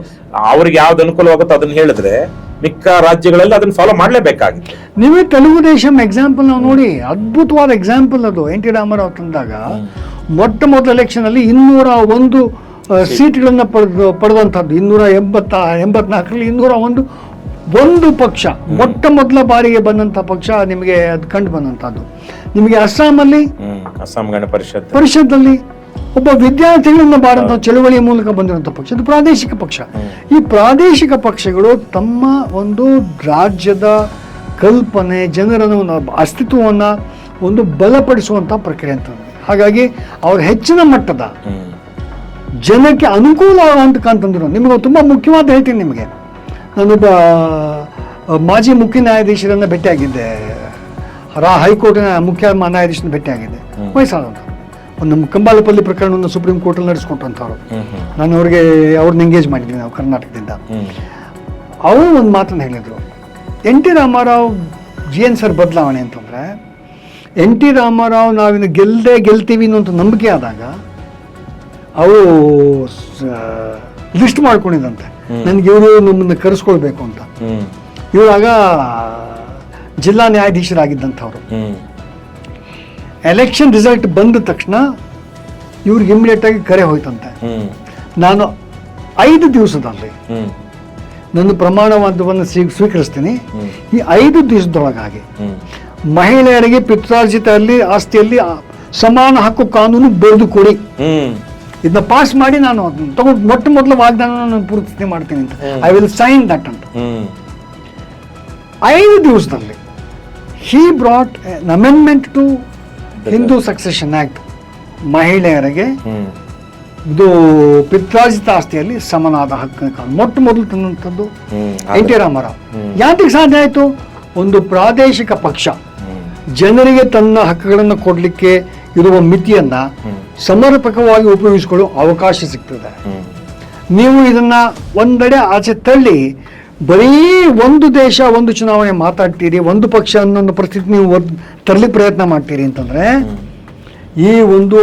ಅವ್ರಿಗೆ ಯಾವ್ದು ಅನುಕೂಲವಾಗುತ್ತೋ ಅದನ್ನ ಹೇಳಿದ್ರೆ ಮಿಕ್ಕ ರಾಜ್ಯಗಳಲ್ಲಿ ಅದನ್ನ ಫಾಲೋ ಮಾಡಲೇಬೇಕಾಗಿತ್ತು. ನೀವೇ ತೆಲುಗುದೇಶಂ ಎಕ್ಸಾಂಪಲ್ ನಾವು ನೋಡಿ, ಅದ್ಭುತವಾದ ಎಕ್ಸಾಂಪಲ್ ಅದು. NT ರಾಮಾರಾವ್ ತಂದಾಗ ಮೊಟ್ಟ ಮೊದಲ ಎಲೆಕ್ಷನ್ ಅಲ್ಲಿ 201 ಸೀಟ್ಗಳನ್ನ ಪಡೆದಂಥದ್ದು. 284ರಲ್ಲಿ 201 ಪಕ್ಷ ಮೊಟ್ಟ ಮೊದಲ ಬಾರಿಗೆ ಬಂದಂಥ ಪಕ್ಷ ನಿಮಗೆ ಅದು ಕಂಡು ಬಂದಂಥದ್ದು. ನಿಮಗೆ ಅಸ್ಸಾಮಲ್ಲಿ ಅಸ್ಸಾಂ ಗಣ ಪರಿಷತ್ತಲ್ಲಿ ಒಬ್ಬ ವಿದ್ಯಾರ್ಥಿಗಳನ್ನ ಬಾರಂಥ ಚಳುವಳಿಯ ಮೂಲಕ ಬಂದಿರುವಂಥ ಪಕ್ಷ, ಇದು ಪ್ರಾದೇಶಿಕ ಪಕ್ಷ. ಈ ಪ್ರಾದೇಶಿಕ ಪಕ್ಷಗಳು ತಮ್ಮ ಒಂದು ರಾಜ್ಯದ ಕಲ್ಪನೆ, ಜನರ ಅಸ್ತಿತ್ವವನ್ನು ಒಂದು ಬಲಪಡಿಸುವಂಥ ಪ್ರಕ್ರಿಯೆ ಅಂತ. ಹಾಗಾಗಿ ಅವ್ರು ಹೆಚ್ಚಿನ ಮಟ್ಟದ ಜನಕ್ಕೆ ಅನುಕೂಲ ಆಗುವಂತಕ್ಕಂತಂದ್ರು. ನಿಮಗೆ ತುಂಬ ಮುಖ್ಯವಾದ ಹೇಳ್ತೀನಿ ನಿಮಗೆ, ನಾನೊಬ್ಬ ಮಾಜಿ ಮುಖ್ಯ ನ್ಯಾಯಾಧೀಶರನ್ನ ಭೇಟಿಯಾಗಿದ್ದೆ, ಹೈಕೋರ್ಟಿನ ಮುಖ್ಯ ನ್ಯಾಯಾಧೀಶನ ಭೇಟಿಯಾಗಿದ್ದೆ. ವಯಸ್ಸಾದಂಥ ನಮ್ಮ ಕಂಬಾಲಪಲ್ಲಿ ಪ್ರಕರಣವನ್ನು ಸುಪ್ರೀಂ ಕೋರ್ಟಲ್ಲಿ ನಡೆಸ್ಕೊಟ್ಟಂಥವ್ರು. ನಾನು ಅವ್ರನ್ನ ಎಂಗೇಜ್ ಮಾಡಿದ್ದೀನಿ ನಾವು ಕರ್ನಾಟಕದಿಂದ. ಅವರು ಒಂದು ಮಾತನ್ನು ಹೇಳಿದರು, NT ರಾಮಾರಾವ್ GN ಸರ್ ಬದಲಾವಣೆ ಅಂತಂದರೆ, NT ರಾಮಾರಾವ್ ನಾವಿನ್ನು ಗೆಲ್ತೀವಿ ಅನ್ನೋಂಥ ನಂಬಿಕೆ ಆದಾಗ ಅವರು ಲಿಸ್ಟ್ ಮಾಡ್ಕೊಂಡಿದ್ದಂತೆ, ನನಗೆ ಇವರು ನಮ್ಮನ್ನು ಕರೆಸ್ಕೊಳ್ಬೇಕು ಅಂತ. ಇವರಾಗ ಜಿಲ್ಲಾ ನ್ಯಾಯಾಧೀಶರಾಗಿದ್ದಂಥವ್ರು. ಎಲೆಕ್ಷನ್ ರಿಸಲ್ಟ್ ಬಂದ ತಕ್ಷಣ ಇವ್ರಿಗೆ ಇಮಿಡಿಯೇಟ್ ಆಗಿ ಕರೆ ಹೋಯ್ತಂತೆ. ನಾನು 5 ದಿವಸದಲ್ಲಿ ನನ್ನ ಪ್ರಮಾಣವಾದವನ್ನು ಸ್ವೀಕರಿಸ್ತೀನಿ. ಈ 5 ದಿವಸದೊಳಗಾಗಿ ಮಹಿಳೆಯರಿಗೆ ಪಿತ್ರಾರ್ಜಿತ ಆಸ್ತಿಯಲ್ಲಿ ಸಮಾನ ಹಕ್ಕು ಕಾನೂನು ಬರೆದು ಕೊಡಿ, ಇದನ್ನ ಪಾಸ್ ಮಾಡಿ ನಾನು ಅದನ್ನ ತಗೊಂಡು ಮೊದಲ ವಾಗ್ದಾನ ಪೂರ್ತಿ ಮಾಡ್ತೀನಿ ಅಂತ. ಐ ವಿಲ್ ಸೈನ್ ದಟ್ ಅಂತ. 5 ದಿವಸದಲ್ಲಿ he brought an amendment to Hindu succession act. ಮಹಿಳೆಯರಿಗೆ ಇದು ಪಿತ್ರಾರ್ಜಿತ ಆಸ್ತಿಯಲ್ಲಿ ಸಮನಾದ ಹಕ್ಕಿನ ಕಾನೂನು ಮೊದಲು ತಂದಂಥದ್ದು ಎನ್.ಟಿ. ರಾಮಾರಾವ್. ಯಾತಕ್ಕೆ ಸಾಧ್ಯ ಆಯಿತು? ಒಂದು ಪ್ರಾದೇಶಿಕ ಪಕ್ಷ ಜನರಿಗೆ ತನ್ನ ಹಕ್ಕುಗಳನ್ನು ಕೊಡಲಿಕ್ಕೆ ಇರುವ ಮಿತಿಯನ್ನ ಸಮರ್ಪಕವಾಗಿ ಉಪಯೋಗಿಸಿಕೊಳ್ಳುವ ಅವಕಾಶ ಸಿಗ್ತದೆ. ನೀವು ಇದನ್ನ ಒಂದೆಡೆ ಆಚೆ ತಳ್ಳಿ ಬರೀ ಒಂದು ದೇಶ ಒಂದು ಚುನಾವಣೆ ಮಾತಾಡ್ತೀರಿ, ಒಂದು ಪಕ್ಷ ಅನ್ನೋ ಪರಿಸ್ಥಿತಿ ನೀವು ತರಲಿಕ್ಕೆ ಪ್ರಯತ್ನ ಮಾಡ್ತೀರಿ ಅಂತಂದ್ರೆ ಈ ಒಂದು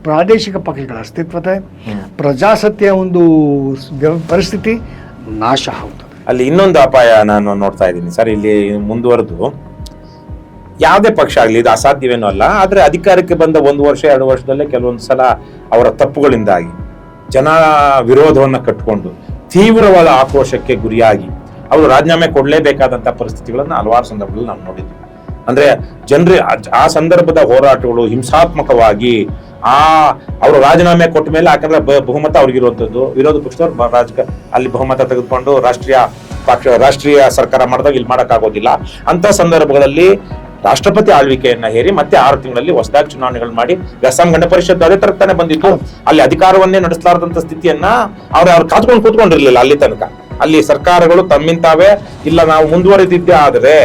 ಪ್ರಾದೇಶಿಕ ಪಕ್ಷಗಳ ಅಸ್ತಿತ್ವತೆ, ಪ್ರಜಾಸತ್ತೆಯ ಒಂದು ಪರಿಸ್ಥಿತಿ ನಾಶ ಆಗುತ್ತದೆ. ಅಲ್ಲಿ ಇನ್ನೊಂದು ಅಪಾಯ ನಾನು ನೋಡ್ತಾ ಇದ್ದೀನಿ ಸರ್. ಇಲ್ಲಿ ಮುಂದುವರೆದು ಯಾವುದೇ ಪಕ್ಷ ಆಗಲಿ ಇದು ಅಸಾಧ್ಯವೇನೂ ಅಲ್ಲ, ಆದರೆ ಅಧಿಕಾರಕ್ಕೆ ಬಂದ 1 ವರ್ಷ 2 ವರ್ಷದಲ್ಲೇ ಕೆಲವೊಂದು ಸಲ ಅವರ ತಪ್ಪುಗಳಿಂದಾಗಿ ಜನ ವಿರೋಧವನ್ನು ಕಟ್ಟಿಕೊಂಡು ತೀವ್ರವಾದ ಆಕ್ರೋಶಕ್ಕೆ ಗುರಿಯಾಗಿ ಅವರು ರಾಜೀನಾಮೆ ಕೊಡಲೇಬೇಕಾದಂಥ ಪರಿಸ್ಥಿತಿಗಳನ್ನು ಹಲವಾರು ಸಂದರ್ಭದಲ್ಲಿ ನಾವು ನೋಡಿದ್ವಿ. ಅಂದ್ರೆ ಜನರು ಆ ಸಂದರ್ಭದ ಹೋರಾಟಗಳು ಹಿಂಸಾತ್ಮಕವಾಗಿ ಅವರು ರಾಜೀನಾಮೆ ಕೊಟ್ಟ ಮೇಲೆ ಯಾಕಂದ್ರೆ ಬಹುಮತ ಅವ್ರಿಗಿರುವಂಥದ್ದು, ವಿರೋಧ ಪಕ್ಷದವ್ರು ಅಲ್ಲಿ ಬಹುಮತ ತೆಗೆದುಕೊಂಡು ರಾಷ್ಟ್ರೀಯ ಸರ್ಕಾರ ಮಾಡಿದಾಗ ಇಲ್ಲಿ ಮಾಡೋಕ್ಕಾಗೋದಿಲ್ಲ. ಅಂತ ಸಂದರ್ಭಗಳಲ್ಲಿ ರಾಷ್ಟ್ರಪತಿ ಆಳ್ವಿಕೆಯನ್ನ ಹೇರಿ ಮತ್ತೆ 6 ತಿಂಗಳಲ್ಲಿ ಹೊಸದಾಗಿ ಚುನಾವಣೆಗಳು ಮಾಡಿ ಅಸ್ಸಾಂ ಗಣ ಪರಿಷತ್ ಅದೇ ತರ ತಾನೇ ಬಂದಿತ್ತು. ಅಲ್ಲಿ ಅಧಿಕಾರವನ್ನೇ ನಡೆಸಲಾರದಂತ ಸ್ಥಿತಿಯನ್ನ ಅವ್ರು ಕಾತ್ಕೊಂಡು ಕೂತ್ಕೊಂಡಿರ್ಲಿಲ್ಲ. ಅಲ್ಲಿ ತನಕ ಅಲ್ಲಿ ಸರ್ಕಾರಗಳು ತಮ್ಮಿಂತಾವೇ ಇಲ್ಲ ನಾವು ಮುಂದುವರೆದಿದ್ದೇ ಆದ್ರೆ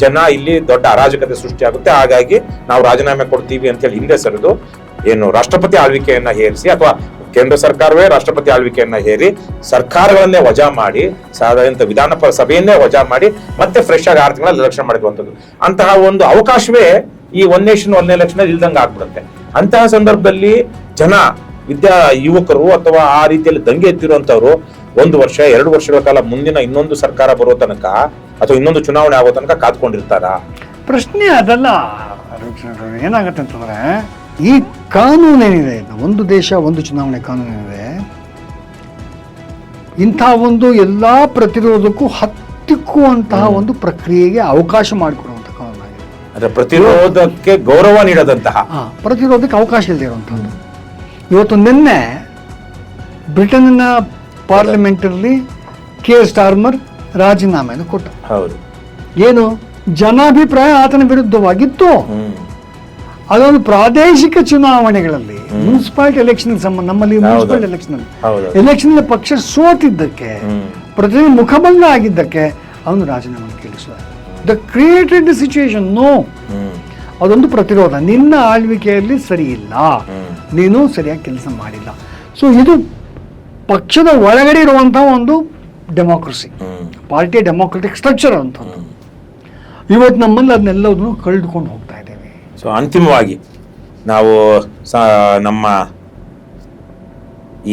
ಜನ ಇಲ್ಲಿ ದೊಡ್ಡ ಅರಾಜಕತೆ ಸೃಷ್ಟಿಯಾಗುತ್ತೆ, ಹಾಗಾಗಿ ನಾವು ರಾಜೀನಾಮೆ ಕೊಡ್ತೀವಿ ಅಂತ ಹೇಳಿ ಹಿಂದೆ ಸರಿದು ಏನು ರಾಷ್ಟ್ರಪತಿ ಆಳ್ವಿಕೆಯನ್ನ ಹೇರಿಸಿ ಅಥವಾ ಕೇಂದ್ರ ಸರ್ಕಾರವೇ ರಾಷ್ಟ್ರಪತಿ ಆಳ್ವಿಕೆಯನ್ನ ಹೇರಿ ಸರ್ಕಾರಗಳನ್ನೇ ವಜಾ ಮಾಡಿ ಸಾಧಾರಣ ವಿಧಾನ ಸಭೆಯನ್ನೇ ವಜಾ ಮಾಡಿ ಮತ್ತೆ ಫ್ರೆಶ್ ಆಗಿ 6 ತಿಂಗಳಲ್ಲಿ ಎಲೆಕ್ಷನ್ ಮಾಡಿರುವಂಥದ್ದು. ಅಂತಹ ಒಂದು ಅವಕಾಶವೇ ಈ 1 ನೇಷನ್ 1 ಎಲೆಕ್ಷನ್ ಇಲ್ದಂಗೆ ಆಗ್ಬಿಡುತ್ತೆ. ಅಂತಹ ಸಂದರ್ಭದಲ್ಲಿ ಜನ ಯುವಕರು ಅಥವಾ ಆ ರೀತಿಯಲ್ಲಿ ದಂಗೆ ಎತ್ತಿರುವಂತವ್ರು 1 ವರ್ಷ 2 ವರ್ಷಗಳ ಕಾಲ ಮುಂದಿನ ಇನ್ನೊಂದು ಸರ್ಕಾರ ಬರೋ ತನಕ ಅಥವಾ ಇನ್ನೊಂದು ಚುನಾವಣೆ ಆಗೋ ತನಕ ಕಾದ್ಕೊಂಡಿರ್ತಾರ? ಪ್ರಶ್ನೆ ಅದಲ್ಲ. ಏನಾಗತ್ತೆ ಅಂತಂದ್ರೆ ಈ ಕಾನೂನೇನಿದೆ, ಒಂದು ದೇಶ ಒಂದು ಚುನಾವಣೆ ಕಾನೂನೇನಿದೆ, ಇಂಥ ಒಂದು ಎಲ್ಲಾ ಪ್ರತಿರೋಧಕ್ಕೂ ಹತ್ತಿಕ್ಕುವಂತಹ ಒಂದು ಪ್ರಕ್ರಿಯೆಗೆ ಅವಕಾಶ ಮಾಡಿಕೊಡುವಂತ ಕಾನೂನಾಗಿದೆ. ಅಂದ್ರೆ ಪ್ರತಿರೋಧಕ್ಕೆ ಗೌರವ ನೀಡದಂತಹ, ಪ್ರತಿರೋಧಕ್ಕೆ ಅವಕಾಶ ಇಲ್ಲದೆ ಇರುವಂತಹದ್ದು. ಇವತ್ತು ನಿನ್ನೆ ಬ್ರಿಟನ್ನ ಪಾರ್ಲಿಮೆಂಟಲ್ಲಿ ಸ್ಟಾರ್ಮರ್ ರಾಜೀನಾಮೆಯನ್ನು ಕೊಟ್ಟ. ಹೌದು, ಏನು ಜನಾಭಿಪ್ರಾಯ ಆತನ ವಿರುದ್ಧವಾಗಿತ್ತು. ಅದೊಂದು ಪ್ರಾದೇಶಿಕ ಚುನಾವಣೆಗಳಲ್ಲಿ ಮುನ್ಸಿಪಾಲಿಟಿ ಎಲೆಕ್ಷನ್ ಸಂಬಂಧ ನಮ್ಮಲ್ಲಿ ಮುನ್ಸಿಪಾಲಿಟಿ ಎಲೆಕ್ಷನ್ ಪಕ್ಷ ಸೋತಿದ್ದಕ್ಕೆ ಪ್ರತಿನಿಧಿ ಮುಖಭಂಗ ಆಗಿದ್ದಕ್ಕೆ ಅವನು ರಾಜೀನಾಮೆ ಕೇಳಿಸುವ the created the situation. No, ಅದೊಂದು ಪ್ರತಿರೋಧ. ನಿನ್ನ ಆಳ್ವಿಕೆಯಲ್ಲಿ ಸರಿ ಇಲ್ಲ, ನೀನು ಸರಿಯಾಗಿ ಕೆಲಸ ಮಾಡಿಲ್ಲ. ಸೊ ಇದು ಪಕ್ಷದ ಒಳಗಡೆ ಇರುವಂತಹ ಒಂದು ಡೆಮೋಕ್ರಸಿ, ಪಾರ್ಟಿಯ ಡೆಮೋಕ್ರೆಟಿಕ್ ಸ್ಟ್ರಕ್ಚರ್ ಅಂತ. ಇವತ್ತು ನಮ್ಮಲ್ಲಿ ಅದನ್ನೆಲ್ಲದನ್ನು ಕಳೆದುಕೊಂಡು ಹೋಗ್ತಾ ಇದ್ದೇವೆ. ಸೊ ಅಂತಿಮವಾಗಿ ನಾವು ನಮ್ಮ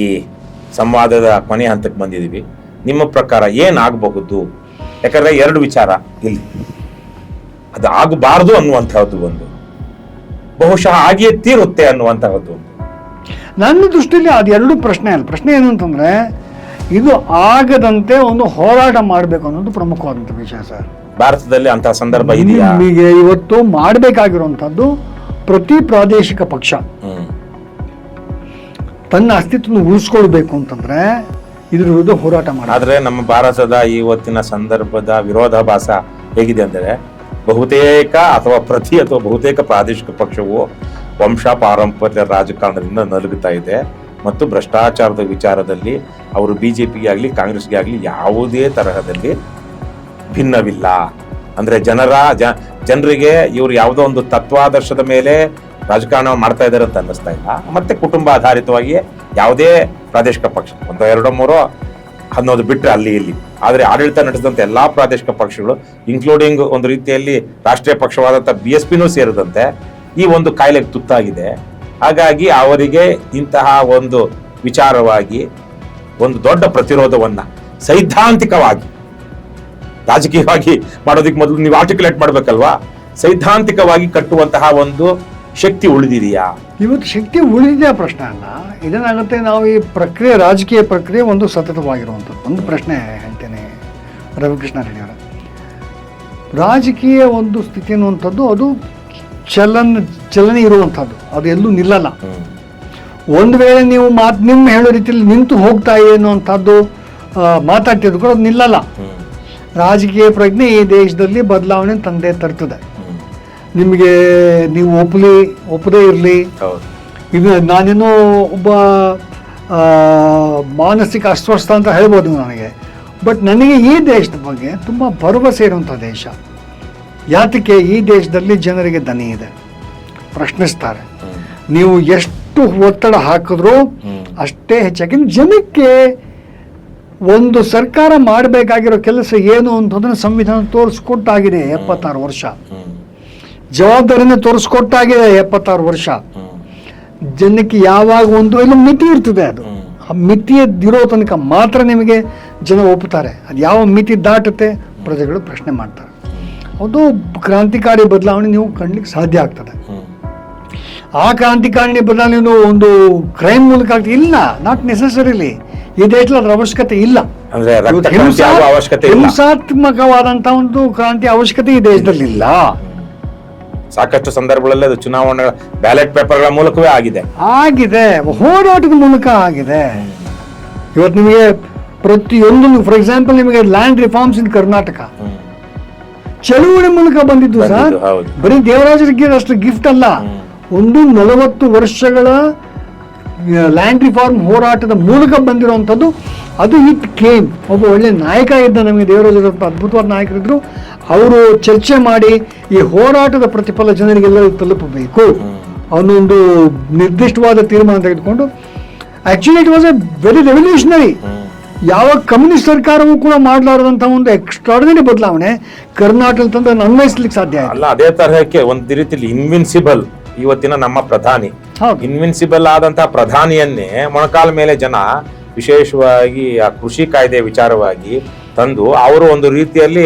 ಈ ಸಂವಾದದ ಕೊನೆಯ ಹಂತಕ್ಕೆ ಬಂದಿದ್ದೀವಿ. ನಿಮ್ಮ ಪ್ರಕಾರ ಏನಾಗಬಹುದು? ಯಾಕಂದ್ರೆ 2 ವಿಚಾರ ಇಲ್ಲಿ, ಅದು ಆಗಬಾರ್ದು ಅನ್ನುವಂತಹದ್ದು ಒಂದು, ಬಹುಶಃ ಆಗಿಯೇ ತೀರುತ್ತೆ ಅನ್ನುವಂತಹದ್ದು ಒಂದು. ನನ್ನ ದೃಷ್ಟಿಯಲ್ಲಿ ಅದು 2 ಪ್ರಶ್ನೆ ಅಲ್ಲ. ಪ್ರಶ್ನೆ ಏನು ಅಂತಂದ್ರೆ ಇದು ಆಗದಂತೆ ಒಂದು ಹೋರಾಟ ಮಾಡಬೇಕು ಅನ್ನೋದು ಪ್ರಮುಖವಾದಂಥ ವಿಷಯ ಸರ್. ಭಾರತದಲ್ಲಿ ಅಂತಹ ಸಂದರ್ಭ ಇದೆಯಾ? ನಿಮಗೆ ಇವತ್ತು ಮಾಡಬೇಕಾಗಿರುವಂತಹದ್ದು ಪ್ರತಿ ಪ್ರಾದೇಶಿಕ ಪಕ್ಷ ತನ್ನ ಅಸ್ತಿತ್ವವನ್ನು ಉಳಿಸ್ಕೊಳ್ಬೇಕು ಅಂತಂದ್ರೆ ಇದ್ರ ವಿರುದ್ಧ ಹೋರಾಟ ಮಾಡಿ. ಆದ್ರೆ ನಮ್ಮ ಭಾರತದ ಇವತ್ತಿನ ಸಂದರ್ಭದ ವಿರೋಧಾಭಾಸ ಹೇಗಿದೆ ಅಂದರೆ ಬಹುತೇಕ ಪ್ರಾದೇಶಿಕ ಪಕ್ಷವು ವಂಶ ಪಾರಂಪರ್ಯ ರಾಜಕಾರಣದಿಂದ ನಲುಗುತ್ತಾ ಇದೆ ಮತ್ತು ಭ್ರಷ್ಟಾಚಾರದ ವಿಚಾರದಲ್ಲಿ ಅವರು ಬಿಜೆಪಿಗೆ ಆಗಲಿ ಕಾಂಗ್ರೆಸ್ಗೆ ಆಗಲಿ ಯಾವುದೇ ತರಹದಲ್ಲಿ ಭಿನ್ನವಿಲ್ಲ. ಅಂದ್ರೆ ಜನರಿಗೆ ಇವರು ಯಾವುದೋ ಒಂದು ತತ್ವಾದರ್ಶದ ಮೇಲೆ ರಾಜಕಾರಣ ಮಾಡ್ತಾ ಇದ್ದಾರೆ ಅಂತ ಅನ್ನಿಸ್ತಾ ಇಲ್ಲ. ಮತ್ತೆ ಕುಟುಂಬ ಆಧಾರಿತವಾಗಿ ಯಾವುದೇ ಪ್ರಾದೇಶಿಕ ಪಕ್ಷ 1, 2, 3 ಅನ್ನೋದು ಬಿಟ್ಟರೆ ಅಲ್ಲಿ ಇಲ್ಲಿ, ಆದರೆ ಆಡಳಿತ ನಡೆಸಿದಂತೆ ಎಲ್ಲಾ ಪ್ರಾದೇಶಿಕ ಪಕ್ಷಗಳು ಇನ್ಕ್ಲೂಡಿಂಗ್ ಒಂದು ರೀತಿಯಲ್ಲಿ ರಾಷ್ಟ್ರೀಯ ಪಕ್ಷವಾದಂಥ BSPನೂ ಸೇರಿದಂತೆ ಈ ಒಂದು ಕಾಯಿಲೆಗೆ ತುತ್ತಾಗಿದೆ. ಹಾಗಾಗಿ ಅವರಿಗೆ ಇಂತಹ ಒಂದು ವಿಚಾರವಾಗಿ ಒಂದು ದೊಡ್ಡ ಪ್ರತಿರೋಧವನ್ನ ಸೈದ್ಧಾಂತಿಕವಾಗಿ, ರಾಜಕೀಯವಾಗಿ ಮಾಡೋದಕ್ಕೆ ಮೊದಲು ನೀವು ಆರ್ಟಿಕ್ಯುಲೇಟ್ ಮಾಡ್ಬೇಕಲ್ವಾ, ಸೈದ್ಧಾಂತಿಕವಾಗಿ ಕಟ್ಟುವಂತಹ ಒಂದು ಶಕ್ತಿ ಉಳಿದಿದೆಯಾ? ಇವತ್ತು ಶಕ್ತಿ ಉಳಿದಿದೆಯಾ ಪ್ರಶ್ನೆ ಅಲ್ಲ, ಇದೇನಾಗುತ್ತೆ, ನಾವು ಈ ಪ್ರಕ್ರಿಯೆ, ರಾಜಕೀಯ ಪ್ರಕ್ರಿಯೆ ಒಂದು ಸತತವಾಗಿರುವಂಥದ್ದು. ಒಂದು ಪ್ರಶ್ನೆ ಹೇಳ್ತೇನೆ ರವಿಕೃಷ್ಣ ರೆಡ್ಡಿ ಅವರ, ರಾಜಕೀಯ ಒಂದು ಸ್ಥಿತಿ ಅನ್ನುವಂಥದ್ದು ಅದು ಚಲನೆ ಇರುವಂಥದ್ದು, ಅದು ಎಲ್ಲೂ ನಿಲ್ಲಲ್ಲ. ಒಂದು ವೇಳೆ ನೀವು ನಿಮ್ಮ ಹೇಳೋ ರೀತಿಯಲ್ಲಿ ನಿಂತು ಹೋಗ್ತಾ ಇದೆ ಅನ್ನುವಂಥದ್ದು ಮಾತಾಡ್ತಿದ್ರು ಕೂಡ ಅದು ನಿಲ್ಲಲ್ಲ. ರಾಜಕೀಯ ಪ್ರಜ್ಞೆ ಈ ದೇಶದಲ್ಲಿ ಬದಲಾವಣೆ ತಂದೆ ತರ್ತದೆ. ನಿಮಗೆ ನೀವು ಒಪ್ಪದೇ ಇರಲಿ, ಇದು ನಾನೇನೋ ಒಬ್ಬ ಮಾನಸಿಕ ಅಸ್ವಸ್ಥ ಅಂತ ಹೇಳ್ಬೋದು ನನಗೆ, ಬಟ್ ನನಗೆ ಈ ದೇಶದ ಬಗ್ಗೆ ತುಂಬ ಭರವಸೆ ಇರುವಂಥ ದೇಶ. ಯಾತಕ್ಕೆ? ಈ ದೇಶದಲ್ಲಿ ಜನರಿಗೆ ದನಿ ಇದೆ, ಪ್ರಶ್ನಿಸ್ತಾರೆ. ನೀವು ಎಷ್ಟು ಒತ್ತಡ ಹಾಕಿದ್ರೂ ಅಷ್ಟೇ ಹೆಚ್ಚಾಗಿ ಜನಕ್ಕೆ ಒಂದು ಸರ್ಕಾರ ಮಾಡಬೇಕಾಗಿರೋ ಕೆಲಸ ಏನು ಅಂತಂದ್ರೆ ಸಂವಿಧಾನ ತೋರಿಸ್ಕೊಟ್ಟಾಗಿದೆ 76 ವರ್ಷ, ಜವಾಬ್ದಾರಿನ ತೋರಿಸ್ಕೊಟ್ಟಾಗಿದೆ 76 ವರ್ಷ. ಜನಕ್ಕೆ ಯಾವಾಗ ಒಂದು ಇಲ್ಲ ಮಿತಿ ಇರ್ತದೆ, ಅದು ಆ ಮಿತಿಯದಿರೋ ತನಕ ಮಾತ್ರ ನಿಮಗೆ ಜನ ಒಪ್ಪುತ್ತಾರೆ. ಅದು ಯಾವ ಮಿತಿ ದಾಟುತ್ತೆ ಪ್ರಜೆಗಳು ಪ್ರಶ್ನೆ ಮಾಡ್ತಾರೆ. ಅದು ಕ್ರಾಂತಿಕಾರಿ ಬದಲಾವಣೆ ನೀವು ಕಾಣಲಿಕ್ಕೆ ಸಾಧ್ಯ ಆಗ್ತದೆ. ಆ ಕ್ರಾಂತಿಕಾರಿ ಬದಲಾವಣೆ ಒಂದು ಕ್ರೈಮ್ ಮೂಲಕ ಆಗ್ತದೆ ಇಲ್ಲ, ನಾಟ್ ನೆಸೆಸರಿಲಿ. ಈ ದೇಶದಲ್ಲಿ ಅದರ ಅವಶ್ಯಕತೆ ಇಲ್ಲ. ಹಿಂಸಾತ್ಮಕವಾದಂತ ಒಂದು ಕ್ರಾಂತಿ ಅವಶ್ಯಕತೆ ಈ ದೇಶದಲ್ಲಿ ಇಲ್ಲ. ಸಾಕಷ್ಟು ಸಂದರ್ಭಗಳಲ್ಲಿ ಅದು ಚುನಾವಣೆ ಬ್ಯಾಲೆಟ್ ಪೇಪರ್ಗಳ ಮೂಲಕವೇ ಆಗಿದೆ, ಹೋರಾಟದ ಮೂಲಕ ಆಗಿದೆ. ಇವತ್ತು ನಿಮಗೆ ಪ್ರತಿಯೊಂದು, ಫಾರ್ ಎಕ್ಸಾಂಪಲ್, ನಿಮಗೆ ಲ್ಯಾಂಡ್ ರಿಫಾರ್ಮ್ಸ್ ಇನ್ ಕರ್ನಾಟಕ ಚಳುವಳಿ ಮೂಲಕ ಬಂದಿದ್ದು ಸರ್. ಬರೀ ದೇವರಾಜರಿಗೆ ಅಷ್ಟು ಗಿಫ್ಟ್ ಅಲ್ಲ, 40 ವರ್ಷಗಳ ಲ್ಯಾಂಡ್ ರಿಫಾರ್ಮ್ ಹೋರಾಟದ ಮೂಲಕ ಬಂದಿರುವಂಥದ್ದು. ಅದು ಇಟ್ ಕೇಮ್. ಒಬ್ಬ ಒಳ್ಳೆ ನಾಯಕ ಇದ್ದ ನಮಗೆ ದೇವರಾಜ, ಅದ್ಭುತವಾದ ನಾಯಕರಿದ್ರು. ಅವರು ಚರ್ಚೆ ಮಾಡಿ ಈ ಹೋರಾಟದ ಪ್ರತಿಫಲ ಜನರಿಗೆಲ್ಲರೂ ತಲುಪಬೇಕು ಅನ್ನೊಂದು ನಿರ್ದಿಷ್ಟವಾದ ತೀರ್ಮಾನ ತೆಗೆದುಕೊಂಡು, actually it was A very revolutionary. ಯಾವ ಕಮ್ಯುನಿಸ್ಟ್ ಸರ್ಕಾರವೂ ಕೂಡ ಮಾಡಲಾರದಂತ ಒಂದು ಎಕ್ಸ್ಟ್ರಾರ್ಡಿನರಿ ಬದಲಾವಣೆ ಕರ್ನಾಟಕದಲ್ಲಿ ತಂದು ಅನ್ವಯಿಸ್ಲಿಕ್ಕೆ ಸಾಧ್ಯ ಅಲ್ಲ. ಅದೇ ತರಹಕ್ಕೆ ಒಂದು ರೀತಿಯಲ್ಲಿ ಇನ್ವಿನ್ಸಿಬಲ್ ಇವತ್ತಿನ ನಮ್ಮ ಪ್ರಧಾನಿ, ಇನ್ವಿನ್ಸಿಬಲ್ ಆದಂತಹ ಪ್ರಧಾನಿಯನ್ನೇ ಮೊಣಕಾಲ ಮೇಲೆ ಜನ ವಿಶೇಷವಾಗಿ ಆ ಕೃಷಿ ಕಾಯ್ದೆ ವಿಚಾರವಾಗಿ ತಂದು ಅವರು ಒಂದು ರೀತಿಯಲ್ಲಿ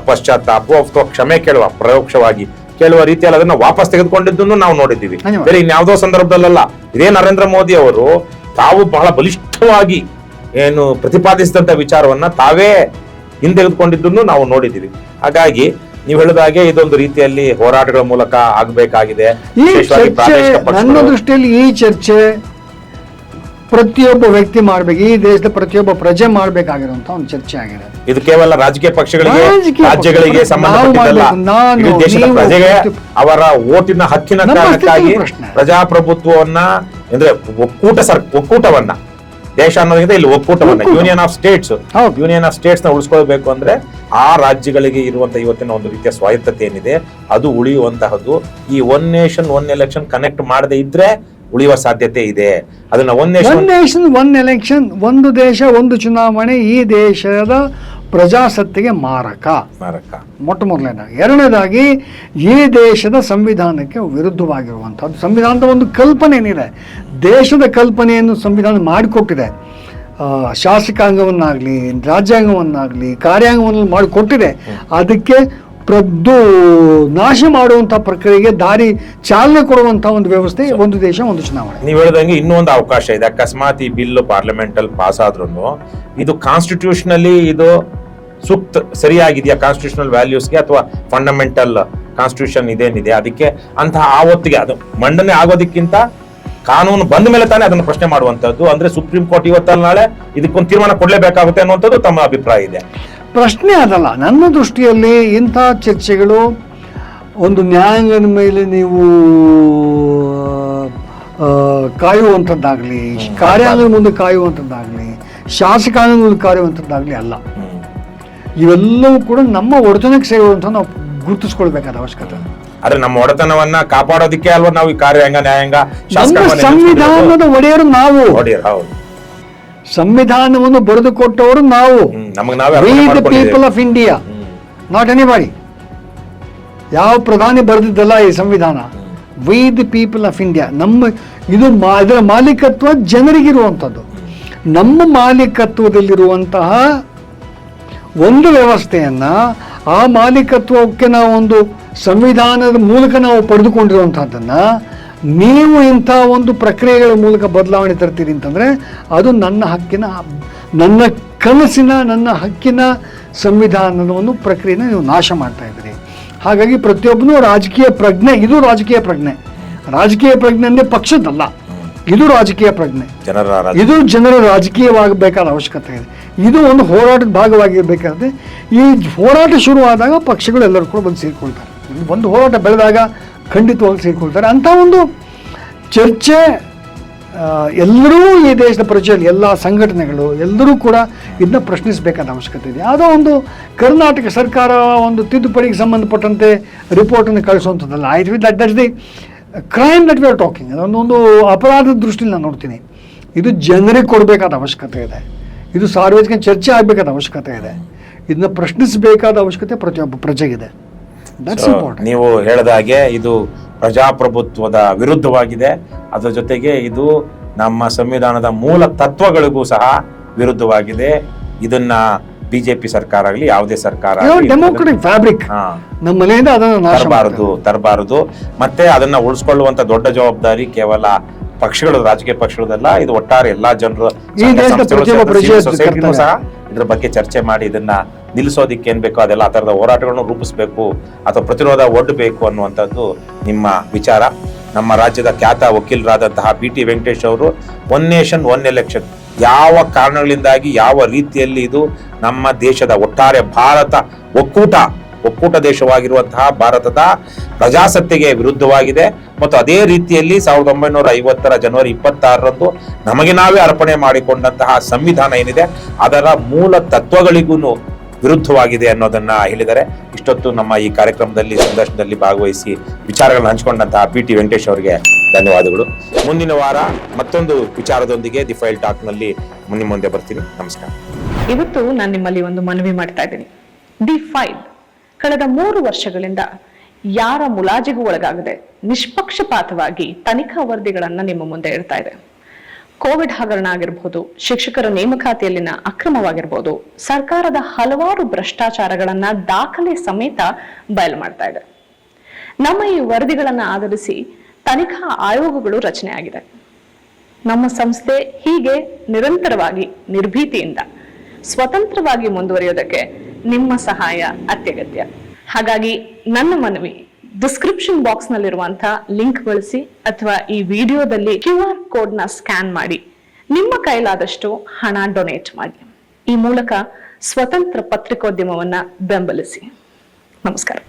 ಪಶ್ಚಾತ್ತಾಪ ಅಥವಾ ಕ್ಷಮೆ ಕೇಳುವ, ಪರೋಕ್ಷವಾಗಿ ಕೇಳುವ ರೀತಿಯಲ್ಲಿ ಅದನ್ನ ವಾಪಸ್ ತೆಗೆದುಕೊಂಡಿದ್ದನ್ನು ನಾವು ನೋಡಿದ್ದೀವಿ. ಬೇರೆ ಇನ್ಯಾವುದೋ ಸಂದರ್ಭದಲ್ಲ. ಇದೇ ನರೇಂದ್ರ ಮೋದಿ ಅವರು ತಾವು ಬಹಳ ಬಲಿಷ್ಠವಾಗಿ ಏನು ಪ್ರತಿಪಾದಿಸಿದಂತ ವಿಚಾರವನ್ನ ತಾವೇ ಹಿಂದೆಗೆದುಕೊಂಡಿದ್ದನ್ನು ನಾವು ನೋಡಿದ್ದೀವಿ. ಹಾಗಾಗಿ ನೀವು ಹೇಳಿದ ಹಾಗೆ ಇದೊಂದು ರೀತಿಯಲ್ಲಿ ಹೋರಾಟಗಳ ಮೂಲಕ ಆಗಬೇಕಾಗಿದೆ. ನನ್ನ ದೃಷ್ಟಿಯಲ್ಲಿ ಈ ಚರ್ಚೆ ಪ್ರತಿಯೊಬ್ಬ ವ್ಯಕ್ತಿ ಮಾಡ್ಬೇಕು, ಈ ದೇಶದ ಪ್ರತಿಯೊಬ್ಬ ಪ್ರಜೆ ಮಾಡ್ಬೇಕಾಗಿರುವಂತ ಒಂದು ಚರ್ಚೆ ಆಗಿದೆ. ಇದು ಕೇವಲ ರಾಜಕೀಯ ಪಕ್ಷಗಳಿಗೆ, ರಾಜ್ಯಗಳಿಗೆ ಸಂಬಂಧಪಟ್ಟಿದ್ದಲ್ಲ. ದೇಶದ ಪ್ರಜೆಗೆ ಅವರ ಓಟಿನ ಹಕ್ಕಿನ ಕಾರಣಕ್ಕಾಗಿ ಪ್ರಜಾಪ್ರಭುತ್ವವನ್ನ ಅಂದ್ರೆ ಒಕ್ಕೂಟವನ್ನ, ದೇಶ ಅನ್ನೋದ್ರಿಂದ ಇಲ್ಲಿ ಒಕ್ಕೂಟವನ್ನ, ಯೂನಿಯನ್ ಆಫ್ ಸ್ಟೇಟ್ಸ್ ನ ಉಳಿಸ್ಕೊಳ್ಬೇಕು ಅಂದ್ರೆ ಆ ರಾಜ್ಯಗಳಿಗೆ ಇರುವಂತ ಇವತ್ತಿನ ಒಂದು ರೀತಿಯ ಸ್ವಾಯತ್ತತೆ ಏನಿದೆ ಅದು ಉಳಿಯುವಂತಹದ್ದು. ಈ one nation one election connect ಮಾಡದೇ ಇದ್ರೆ ಉಳಿಯುವ ಸಾಧ್ಯತೆ ಇದೆ. ಅದನ್ನ ಒನ್ ನೇಷನ್ ಒನ್ ಎಲೆಕ್ಷನ್, ಒಂದು ದೇಶ ಒಂದು ಚುನಾವಣೆ ಈ ದೇಶದ ಪ್ರಜಾಸತ್ತೆಗೆ ಮಾರಕ. ಮೊಟ್ಟ ಮೊದಲನೇದಾಗಿ. ಎರಡನೇದಾಗಿ ಈ ದೇಶದ ಸಂವಿಧಾನಕ್ಕೆ ವಿರುದ್ಧವಾಗಿರುವಂಥದ್ದು. ಸಂವಿಧಾನದ ಒಂದು ಕಲ್ಪನೆ ಏನಿದೆ, ದೇಶದ ಕಲ್ಪನೆಯನ್ನು ಸಂವಿಧಾನ ಮಾಡಿಕೊಟ್ಟಿದೆ. ಶಾಸಕಾಂಗವನ್ನಾಗಲಿ, ರಾಜ್ಯಾಂಗವನ್ನಾಗಲಿ, ಕಾರ್ಯಾಂಗವನ್ನು ಮಾಡಿಕೊಟ್ಟಿದೆ. ಅದಕ್ಕೆ ನಾಶ ಮಾಡುವಂತ ಪ್ರಕ್ರಿಯೆಗೆ ದಾರಿ ಚಾಲನೆ ಕೊಡುವಂತ ಒಂದು ವ್ಯವಸ್ಥೆ ಒಂದು ದೇಶ ಒಂದು ಚುನಾವಣೆ. ನೀವು ಹೇಳಿದಂಗೆ ಇನ್ನೊಂದು ಅವಕಾಶ ಇದೆ. ಅಕಸ್ಮಾತ್ ಈ ಬಿಲ್ ಪಾರ್ಲಿಮೆಂಟ್ ಅಲ್ಲಿ ಪಾಸ್ ಆದ್ರೂ ಇದು ಕಾನ್ಸ್ಟಿಟ್ಯೂಷನಲಿ ಇದು ಸೂಕ್ತ ಸರಿಯಾಗಿದೆಯಾ ಕಾನ್ಸ್ಟಿಟ್ಯೂಷನಲ್ ವ್ಯಾಲ್ಯೂಸ್ಗೆ, ಅಥವಾ ಫಂಡಮೆಂಟಲ್ ಕಾನ್ಸ್ಟಿಟ್ಯೂಷನ್ ಇದೇನಿದೆ ಅದಕ್ಕೆ ಅಂತಹ ಆವತ್ತಿಗೆ ಅದು ಮಂಡನೆ ಆಗೋದಕ್ಕಿಂತ ಕಾನೂನು ಬಂದ ಮೇಲೆ ತಾನೇ ಅದನ್ನು ಪ್ರಶ್ನೆ ಮಾಡುವಂತದ್ದು. ಅಂದ್ರೆ ಸುಪ್ರೀಂ ಕೋರ್ಟ್ ಇವತ್ತಲ್ಲ ನಾಳೆ ಇದಕ್ಕೊಂದು ತೀರ್ಮಾನ ಕೊಡ್ಲೇಬೇಕಾಗುತ್ತೆ ಅನ್ನುವಂಥದ್ದು ತಮ್ಮ ಅಭಿಪ್ರಾಯ ಇದೆ. ಪ್ರಶ್ನೆ ಅದಲ್ಲ. ನನ್ನ ದೃಷ್ಟಿಯಲ್ಲಿ ಇಂಥ ಚರ್ಚೆಗಳು ಒಂದು ನ್ಯಾಯಾಂಗದ ಮೇಲೆ ನೀವು ಕಾಯುವಂಥದ್ದಾಗಲಿ, ಕಾರ್ಯಾಂಗದ ಮುಂದೆ ಕಾಯುವಂಥದ್ದಾಗಲಿ, ಶಾಸಕಾಂಗದ ಮುಂದೆ ಕಾಯುವಂಥದ್ದಾಗಲಿ ಅಲ್ಲ. ಇವೆಲ್ಲವೂ ಕೂಡ ನಮ್ಮ ಒಡೆತನಕ್ಕೆ ಸೇರುವಂಥ ನಾವು ಗುರುತಿಸ್ಕೊಳ್ಬೇಕಾದ ಅವಶ್ಯಕತೆ. ಆದ್ರೆ ನಮ್ಮ ಒಡೆತನವನ್ನ ಕಾಪಾಡೋದಕ್ಕೆ ಅಲ್ವಾ ನಾವು ಈ ಕಾರ್ಯಾಂಗ, ನ್ಯಾಯಾಂಗ, ಸಂವಿಧಾನದ ಒಡೆಯರು ನಾವು. ಸಂವಿಧಾನವನ್ನು ಬರೆದುಕೊಟ್ಟವರು ನಾವು. We the people of India, not anybody. ಯಾವ ಪ್ರಧಾನಿ ಬರೆದಿದ್ದಲ್ಲ ಈ ಸಂವಿಧಾನ, V the people of India, ನಮ್ಮ ಇದು ಇದರ ಮಾಲೀಕತ್ವ ಜನರಿಗಿರುವಂಥದ್ದು. ನಮ್ಮ ಮಾಲೀಕತ್ವದಲ್ಲಿರುವಂತಹ ಒಂದು ವ್ಯವಸ್ಥೆಯನ್ನು, ಆ ಮಾಲೀಕತ್ವಕ್ಕೆ ನಾವು ಒಂದು ಸಂವಿಧಾನದ ಮೂಲಕ ನಾವು ಪಡೆದುಕೊಂಡಿರುವಂಥದ್ದನ್ನು ನೀವು ಇಂಥ ಒಂದು ಪ್ರಕ್ರಿಯೆಗಳ ಮೂಲಕ ಬದಲಾವಣೆ ತರ್ತೀರಿ ಅಂತಂದರೆ ಅದು ನನ್ನ ಹಕ್ಕಿನ, ನನ್ನ ಕನಸಿನ, ನನ್ನ ಹಕ್ಕಿನ ಸಂವಿಧಾನದ ಒಂದು ಪ್ರಕ್ರಿಯೆನ ನೀವು ನಾಶ ಮಾಡ್ತಾ ಇದ್ದೀರಿ. ಹಾಗಾಗಿ ಪ್ರತಿಯೊಬ್ಬನೂ ರಾಜಕೀಯ ಪ್ರಜ್ಞೆ, ಇದು ರಾಜಕೀಯ ಪ್ರಜ್ಞೆ, ರಾಜಕೀಯ ಪ್ರಜ್ಞೆ ಅಂದರೆ ಪಕ್ಷದಲ್ಲ, ಇದು ರಾಜಕೀಯ ಪ್ರಜ್ಞೆ, ಇದು ಜನರ ರಾಜಕೀಯವಾಗಬೇಕಾದ ಅವಶ್ಯಕತೆ ಇದೆ. ಇದು ಒಂದು ಹೋರಾಟದ ಭಾಗವಾಗಿರಬೇಕಾದ್ರೆ ಈ ಹೋರಾಟ ಶುರುವಾದಾಗ ಪಕ್ಷಗಳು ಎಲ್ಲರೂ ಕೂಡ ಬಂದು ಸೇರಿಕೊಳ್ತಾರೆ. ಒಂದು ಹೋರಾಟ ಬೆಳೆದಾಗ ಖಂಡಿತವಾಗಿ ಸೇರಿಕೊಳ್ತಾರೆ. ಅಂಥ ಒಂದು ಚರ್ಚೆ ಎಲ್ಲರೂ ಈ ದೇಶದ ಪ್ರಜೆಯಲ್ಲಿ, ಎಲ್ಲ ಸಂಘಟನೆಗಳು ಎಲ್ಲರೂ ಕೂಡ ಇದನ್ನ ಪ್ರಶ್ನಿಸಬೇಕಾದ ಅವಶ್ಯಕತೆ ಇದೆ. ಯಾವುದೋ ಒಂದು ಕರ್ನಾಟಕ ಸರ್ಕಾರ ಒಂದು ತಿದ್ದುಪಡಿಗೆ ಸಂಬಂಧಪಟ್ಟಂತೆ ರಿಪೋರ್ಟನ್ನು ಕಳಿಸುವಂಥದ್ದಲ್ಲ. ಆಯ್ತು, that the crime that we are talking. ಅದೊಂದು ಅಪರಾಧದ ದೃಷ್ಟಿಯಲ್ಲಿ ನಾನು ನೋಡ್ತೀನಿ. ಇದು ಜನರಿಗೆ ಕೊಡಬೇಕಾದ ಅವಶ್ಯಕತೆ ಇದೆ, ಇದು ಸಾರ್ವಜನಿಕ ಚರ್ಚೆ ಆಗಬೇಕಾದ ಅವಶ್ಯಕತೆ ಇದೆ, ಇದನ್ನ ಪ್ರಶ್ನಿಸಬೇಕಾದ ಅವಶ್ಯಕತೆ ಪ್ರತಿಯೊಬ್ಬ ಪ್ರಜೆಗಿದೆ. That's important. ನೀವು ಹೇಳಿದ ಹಾಗೆ ಇದು ಪ್ರಜಾಪ್ರಭುತ್ವದ ವಿರುದ್ಧವಾಗಿದೆ, ಅದರ ಜೊತೆಗೆ ಇದು ನಮ್ಮ ಸಂವಿಧಾನದ ಮೂಲ ತತ್ವಗಳಿಗೂ ಸಹ ವಿರುದ್ಧವಾಗಿದೆ. ಇದನ್ನ ಬಿಜೆಪಿ ಸರ್ಕಾರ ಆಗಲಿ ಯಾವುದೇ ಸರ್ಕಾರ ಡೆಮೋಕ್ರೆಟಿಕ್ ಫ್ಯಾಬ್ರಿಕ್ ನಮ್ಮ ಮನೆಯಿಂದ ಅದನ್ನು ತರಬಾರದು. ಮತ್ತೆ ಅದನ್ನ ಉಳಿಸ್ಕೊಳ್ಳುವಂತ ದೊಡ್ಡ ಜವಾಬ್ದಾರಿ ಕೇವಲ ಪಕ್ಷಗಳು, ರಾಜಕೀಯ ಪಕ್ಷಗಳಲ್ಲ, ಇದು ಒಟ್ಟಾರೆ ಎಲ್ಲಾ ಜನರು ಸೊಸೈಟಿನೂ ಸಹ ಇದ್ರ ಬಗ್ಗೆ ಚರ್ಚೆ ಮಾಡಿ ಇದನ್ನ ನಿಲ್ಲಿಸೋದಿಕ್ಕೆ ಏನ್ ಬೇಕೋ ಅದೆಲ್ಲ ಆ ತರದ ಹೋರಾಟಗಳನ್ನು ರೂಪಿಸಬೇಕು ಅಥವಾ ಪ್ರತಿರೋಧ ಒಡ್ಡಬೇಕು ಅನ್ನುವಂಥದ್ದು ನಿಮ್ಮ ವಿಚಾರ. ನಮ್ಮ ರಾಜ್ಯದ ಖ್ಯಾತ ವಕೀಲರಾದಂತಹ BT ವೆಂಕಟೇಶ್ ಅವರು ಒನ್ ನೇಷನ್ ಒನ್ ಎಲೆಕ್ಷನ್ ಯಾವ ಕಾರಣಗಳಿಂದಾಗಿ, ಯಾವ ರೀತಿಯಲ್ಲಿ ಇದು ನಮ್ಮ ದೇಶದ ಒಟ್ಟಾರೆ ಭಾರತ ಒಕ್ಕೂಟ ದೇಶವಾಗಿರುವಂತಹ ಭಾರತದ ಪ್ರಜಾಸತ್ತೆಗೆ ವಿರುದ್ಧವಾಗಿದೆ. ಮತ್ತು ಅದೇ ರೀತಿಯಲ್ಲಿ 1950 ಜನವರಿ 26ರಂದು ನಮಗೆ ನಾವೇ ಅರ್ಪಣೆ ಮಾಡಿಕೊಂಡಂತಹ ಸಂವಿಧಾನ ಏನಿದೆ ಅದರ ಮೂಲ ತತ್ವಗಳಿಗೂ ವಿರುದ್ಧವಾಗಿದೆ ಅನ್ನೋದನ್ನ ಹೇಳಿದ್ದಾರೆ. ಇಷ್ಟೊತ್ತು ನಮ್ಮ ಈ ಕಾರ್ಯಕ್ರಮದಲ್ಲಿ ಸಂದರ್ಶನದಲ್ಲಿ ಭಾಗವಹಿಸಿ ವಿಚಾರಗಳನ್ನು ಹಂಚಿಕೊಂಡಂತಹ BT ವೆಂಕಟೇಶ್ ಅವರಿಗೆ ಧನ್ಯವಾದಗಳು. ಮುಂದಿನ ವಾರ ಮತ್ತೊಂದು ವಿಚಾರದೊಂದಿಗೆ ದಿ ಫೈಲ್ ಟಾಕ್ ನಲ್ಲಿ ನಿಮ್ಮ ಮುಂದೆ ಬರ್ತೀನಿ. ನಮಸ್ಕಾರ. ಇವತ್ತು ನಾನು ನಿಮ್ಮಲ್ಲಿ ಒಂದು ಮನವಿ ಮಾಡ್ತಾ ಇದ್ದೀನಿ. ದಿ ಫೈಲ್ ಕಳೆದ 3 ವರ್ಷಗಳಿಂದ ಯಾರ ಮುಲಾಜಿಗೂ ಒಳಗಾಗದೆ ನಿಷ್ಪಕ್ಷಪಾತವಾಗಿ ತನಿಖಾ ವರದಿಗಳನ್ನ ನಿಮ್ಮ ಮುಂದೆ ಇಡ್ತಾ ಇದೆ. ಕೋವಿಡ್ ಹಗರಣ ಆಗಿರ್ಬೋದು, ಶಿಕ್ಷಕರ ನೇಮಕಾತಿಯಲ್ಲಿನ ಅಕ್ರಮವಾಗಿರ್ಬೋದು, ಸರ್ಕಾರದ ಹಲವಾರು ಭ್ರಷ್ಟಾಚಾರಗಳನ್ನ ದಾಖಲೆ ಸಮೇತ ಬಯಲು ಮಾಡ್ತಾ ಇದೆ. ನಮ್ಮ ಈ ವರದಿಗಳನ್ನ ಆಧರಿಸಿ ತನಿಖಾ ಆಯೋಗಗಳು ರಚನೆ ಆಗಿದೆ. ನಮ್ಮ ಸಂಸ್ಥೆ ಹೀಗೆ ನಿರಂತರವಾಗಿ ನಿರ್ಭೀತಿಯಿಂದ ಸ್ವತಂತ್ರವಾಗಿ ಮುಂದುವರಿಯೋದಕ್ಕೆ ನಿಮ್ಮ ಸಹಾಯ ಅತ್ಯಗತ್ಯ. ಹಾಗಾಗಿ ನನ್ನ ಮನವಿ, ಡಿಸ್ಕ್ರಿಪ್ಷನ್ ಬಾಕ್ಸ್ ನಲ್ಲಿರುವಂತಹ ಲಿಂಕ್ ಬಳಸಿ ಅಥವಾ ಈ ವಿಡಿಯೋದಲ್ಲಿ QR ಕೋಡ್ ನ ಸ್ಕ್ಯಾನ್ ಮಾಡಿ ನಿಮ್ಮ ಕೈಲಾದಷ್ಟು ಹಣ ಡೊನೇಟ್ ಮಾಡಿ. ಈ ಮೂಲಕ ಸ್ವತಂತ್ರ ಪತ್ರಿಕೋದ್ಯಮವನ್ನ ಬೆಂಬಲಿಸಿ. ನಮಸ್ಕಾರ.